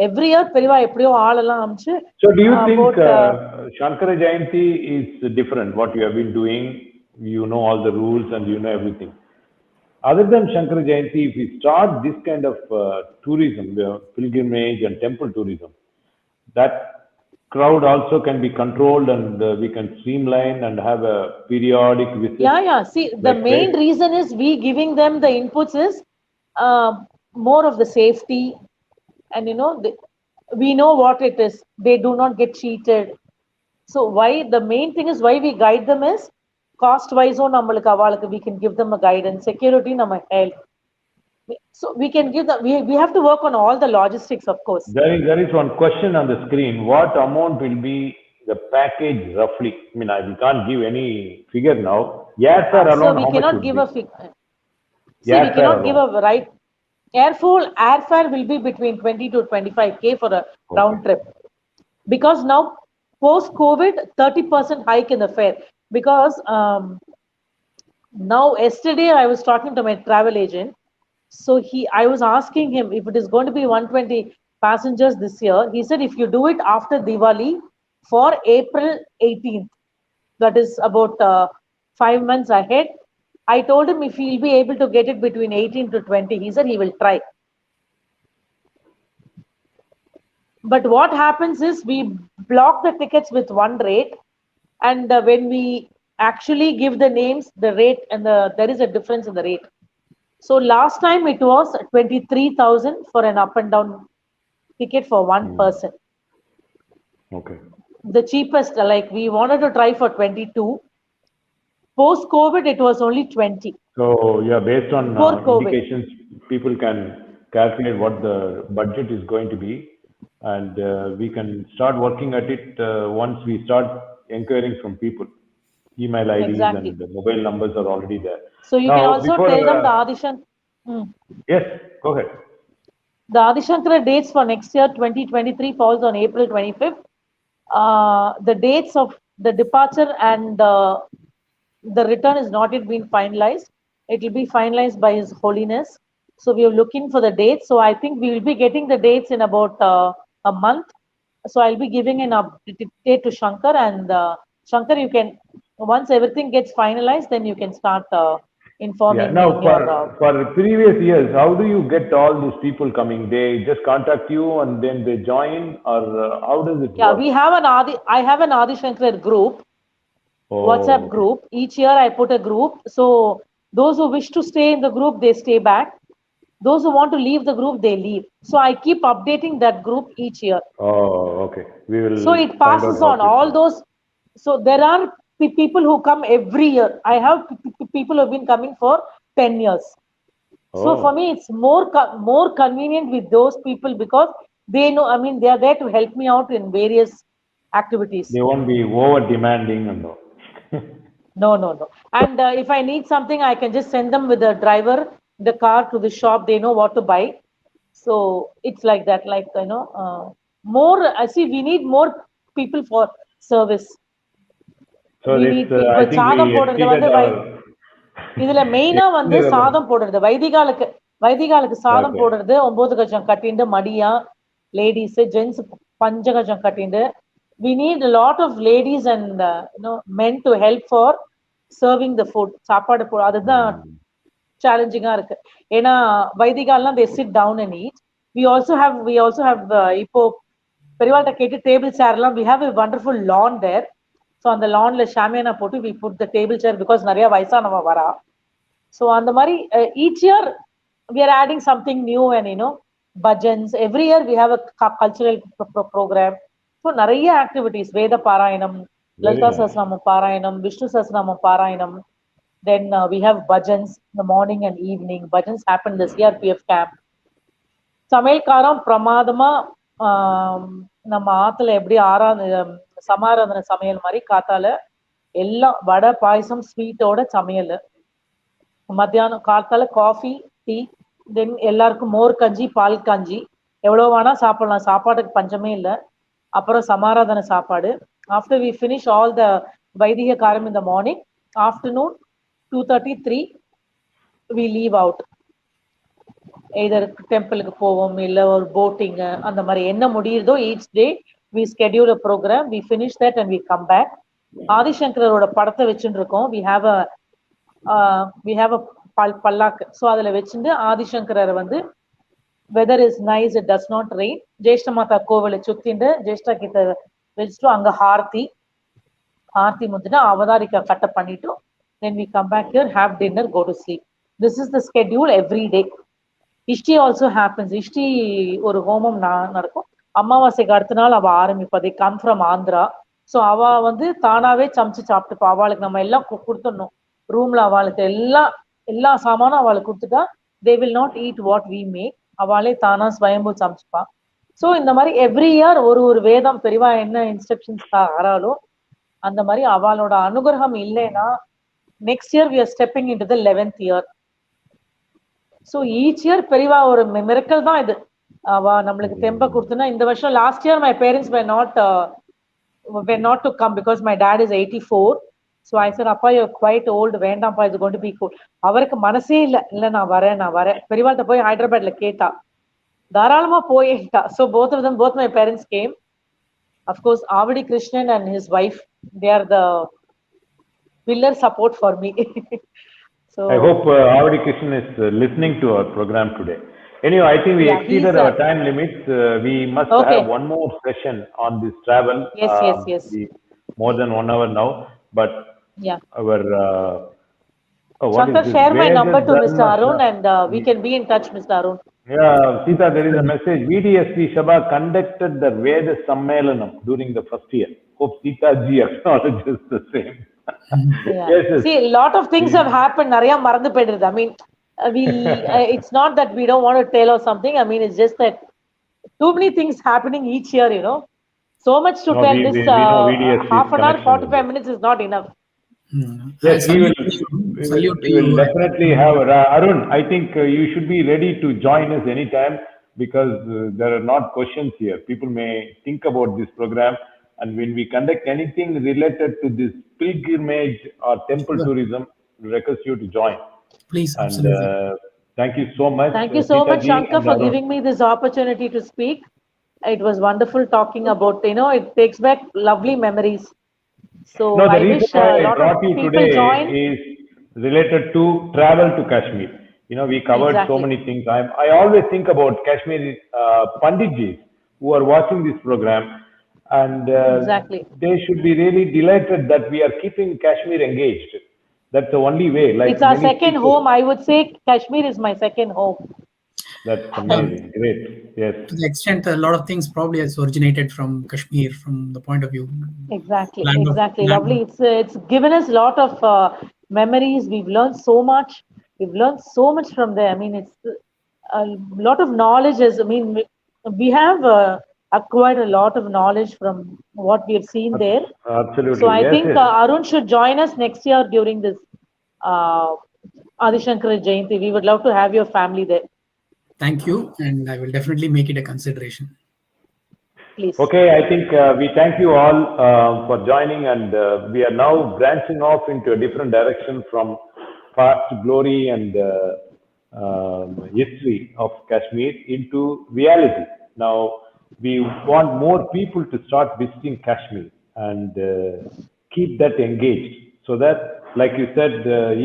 Every year பெரியவா எப்படியோ ஆளெல்லாம் அனுப்பிச்சு. So do you think Shankara Jayanti is different? What you have been doing, you know all the rules and you know everything. Other than Shankara Jayanti, if we start this kind of tourism, pilgrimage and temple tourism, that crowd also can be controlled and we can streamline and have a periodic visit. Yeah. See, the main reason is we giving them the inputs is more of the safety, and we know what it is. They do not get cheated. So the main thing is why we guide them is cost wise on nammalukku avalukku we can give them a guidance, security nama help. So we can give them, we have to work on all the logistics, of course. There is one question on the screen. What amount will be the package roughly? I mean, we can't give any figure now. Airfare alone, so we cannot give a figure. See, we cannot give a right. Airfare will be between 20 to 25K for a round trip. Because now, post-COVID, 30% hike in the fare. Because now, yesterday, I was talking to my travel agent. So I was asking him if it is going to be 120 passengers this year. He said if you do it after Diwali for April 18th, that is about 5 months ahead. I told him if he'll be able to get it between 18 to 20, he said he will try. But what happens is we block the tickets with one rate. And when we actually give the names, the rate and there is a difference in the rate. So last time it was 23,000 for an up and down ticket for one person. Okay. The cheapest, like we wanted to try for 22. Post COVID, it was only 20. So yeah, based on Before COVID. indications, people can calculate what the budget is going to be, and we can start working at it once we start inquiring from people. Email IDs Exactly. and the mobile numbers are already there. So you Now, can also before, tell them the Adishan. Yes, go ahead. The Adishankara dates for next year, 2023, falls on April 25th. The dates of the departure and the return is not yet been finalized. It will be finalized by His Holiness. So we are looking for the dates. So I think we will be getting the dates in about a month. So I'll be giving an update to Shankar, and Shankar, you can, once everything gets finalized, then you can start informing Yeah. me Now, in your. for previous years, how do you get all these people coming? They just contact you and then they join, or how does it Yeah, work? we have I have an Adi Shankar group, WhatsApp Oh, group. Each year I put a group. So those who wish to stay in the group, they stay back. Those who want to leave the group, they leave. So I keep updating that group each year. oh, okay. We So will it find out passes how on to. all those. So there are people who come every year. I have people who have been coming for 10 years. So for Oh, me, it's more convenient with those people because they know, I mean, they are there to help me out in various activities. they won't be over demanding and all. No, no, no. And if I need something, I can just send them with the driver, the car to the shop. They know what to buy. So it's like that, like, more, I see, we need more people for service. So We this, need people. I think we சாதம் போடுறது exceeded வந்து our இதுல மெயினா வந்து exceeded our. சாதம் போடுறது வைதிகாலுக்கு சாதம் Okay. போடுறது 9 கஜம் கட்டிண்டு மடியா லேடிஸ் ஜென்ஸ் பஞ்சகஜம் கட்டிண்டு we need a lot of ladies and men to help for serving the food சாப்பாடு அதுதான் சேலஞ்சிங்கா இருக்கு ஏன்னா வைதிகாலாம் they sit down and eat. we also have இப்போ பெரியவாள்கிட்ட கேட்டு டேபிள் சேர் எல்லாம் we have a wonderful lawn there. So அந்த லான்ல ஷாமியானா போட்டு we put the table chair because நிறைய வயசானவ வரா. ஸோ அந்த மாதிரி each year we are adding something new and bhajans. Every year we have a cultural program. So நிறைய activities, வேத பாராயணம், லலிதா சஹஸ்ரநாமம் பாராயணம், விஷ்ணு சஹஸ்ரநாமம் பாராயணம். Then we have bhajans in the morning and evening. Bhajans happen in the CRPF camp. சமையல்காரம் பிரமாதமா நம்ம ஆத்துல எப்படி சமாராதன சமையல் மாதிரி காத்தால எல்லாம் வடை பாயசம் ஸ்வீட்டோட சமையல். மத்தியானம் காத்தால காஃபி டீ, தென் எல்லாருக்கும் மோர் கஞ்சி பால் கஞ்சி எவ்வளவு வேணா சாப்பிடலாம், சாப்பாட்டுக்கு பஞ்சமே இல்லை. அப்புறம் சமாராதன சாப்பாடு. After we finish all the வைதிக காரம் இந்த morning, afternoon 2:30 3 we leave out. Either டெம்பிளுக்கு போவோம், இல்லை ஒரு போட்டிங், அந்த மாதிரி என்ன முடியுதோ each day we schedule a program. We finish that and we come back. ஆதிசங்கரோட படத்தை வச்சுட்டு இருக்கோம். We have a palak. So அதில் வச்சுட்டு ஆதிசங்கரரை வந்து weather is nice, it does not rain, ஜேஷ்ட மாதா கோவிலை சுத்திண்டு ஜேஷ்டா கிட்ட வச்சுட்டு அங்கே ஹார்த்தி முந்திட்டு அவதாரிக்கா கட்ட பண்ணிட்டு then we come back here, have dinner, go to sleep. This is the schedule every day. Ishti also happens. Ishti ஒரு ஹோமம் நடக்கும். அமாவாசைக்கு அடுத்த நாள் அவ ஆரம்பிப்பதை கம் ஃப்ரம் ஆந்திரா. ஸோ அவ வந்து தானாவே சமைச்சு சாப்பிட்டுப்பா. அவளுக்கு நம்ம எல்லாம் கொடுத்துடணும். ரூம்ல அவளுக்கு எல்லா சாமானும் அவளுக்கு கொடுத்துட்டா they will not eat what we make. அவளே தானா ஸ்வயம்பு சமைச்சுப்பா. ஸோ இந்த மாதிரி எவ்ரி இயர் ஒரு வேதம் பெரியவா என்ன இன்ஸ்ட்ரக்ஷன்ஸ் ஆறாலோ அந்த மாதிரி அவளோட அனுகிரகம் இல்லைன்னா next year we are stepping into the 11th year. So each year பெரியவா ஒரு மிரக்கல் தான் இது. அவ நம்மளுக்கு தெம்ப கொடுத்துனா இந்த வருஷம் last year my parents were not to come because my dad is 84. So I said, அப்பா you're quite old, வேண்டாம்ப்பா, இது going to be cool. அவருக்கு மனசே இல்லை நான் வரேன் பெரியவாள்கிட்ட போய் ஹைதராபாத்ல கேட்டா, தாராளமா போயிட்டா. So both my parents came. Of course Avadi Krishnan and his wife, they are the pillar support for me. So I hope Avadi Krishnan is listening to our program today. Anyway, I think we exceeded our time limits. We must have one more session on this travel. Yes. more than 1 hour now, but Yeah. our what is Shankar, this? share my number to Mr. Dharma Arun, Shah. and we can be in touch, Mr. Arun. Yeah, Sita, there is a message. VDSP Sabha conducted the Veda Sammelanam during the first year. Hope Sita ji acknowledges the same. Yeah. Yes, yes. See, a lot of things have happened. Nariya marandu poidurudhu. I mean, it's not that we don't want to tell or something. I mean, it's just that too many things happening each year, you know. So much to No, tell. This we know VDSP's half an hour, connection with 45 it. minutes is not enough. I Yes, salute you. Salute we to will you. definitely have Arun. I think you should be ready to join us anytime because there are not questions here. People may think about this program, and when we conduct anything related to this pilgrimage or temple tourism, we request you to join. Please, And absolutely. thank you so much, Thank you so Sita much, ji Shankar, and for Arun. giving me this opportunity to speak. It was wonderful talking about, you know, it takes back lovely memories. So No, the I reason wish why a I lot of brought you people join. today is related to travel to Kashmir. You know, we covered so Exactly. many things. I always think about Kashmir Panditjis who are watching this program, and Exactly. they should be really delighted that we are keeping Kashmir engaged. That's the only way. It's Like our many second speakers, home. I would say Kashmir is my second home. that's Um, amazing. Great. Yes. to the extent a lot of things probably has originated from Kashmir, from the point of view Exactly. land of Exactly. land. Lovely. It's given us a lot of memories. We've learned so much. We've learned so much from there. I mean, it's a lot of knowledge. I mean, we have acquired a lot of knowledge from what we have seen there. So Absolutely. I Yes. think Yes. Arun should join us next year during this uh, Adishankara Jayanti. We would love to have your family there. Thank you, and I will definitely make it a consideration. Please. Okay, I think we thank you all for joining, and we are now branching off into a different direction from past glory and history of Kashmir into reality. Now, we want more people to start visiting Kashmir and keep that engaged so that, like you said,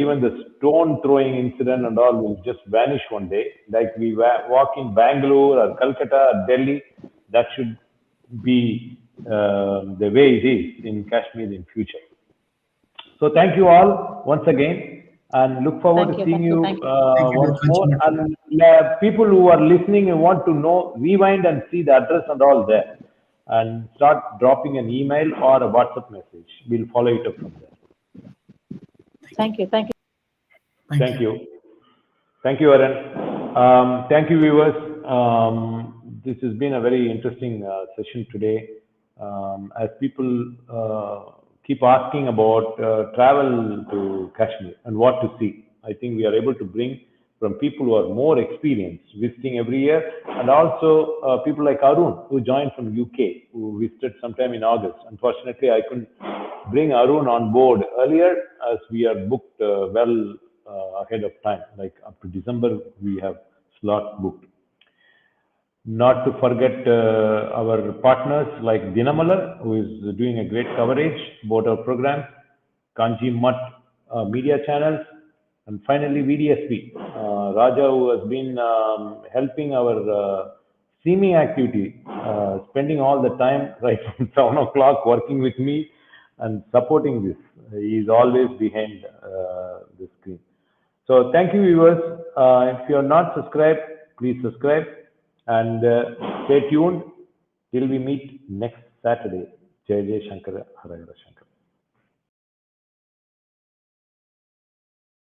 even the stone throwing incident and all will just vanish one day. Like we walk in Bangalore or Calcutta or Delhi, that should be the way it is in Kashmir in future. So thank you all once again, and look forward Thank to you. seeing Thank you. you Thank you. Thank you, once more. Kanchana. And people who are listening and want to know, rewind and see the address and all there, and start dropping an email or a WhatsApp message. We'll follow it up from there. Thank you. Thank you. Thank Thank you. you. Thank you, Arun. Thank you, viewers. This has been a very interesting session today. As people keep asking about travel to Kashmir and what to see, I think we are able to bring from people who are more experienced, visiting every year, and also people like Arun, who joined from UK, who visited sometime in August. Unfortunately, I couldn't bring Arun on board earlier as we are booked well ahead of time. Like up to December, we have slot booked. Not to forget our partners like Dinamalar, who is doing a great coverage about our programs, Kanji Mutt media channels, and finally VDSP. Raja, who has been helping our CME activity, spending all the time right from 7 o'clock working with me and supporting this. He is always behind the screen. So thank you, viewers. If you are not subscribed, please subscribe and stay tuned till we meet next Saturday. Jai Jai Shankara, Hara Hara Shankara.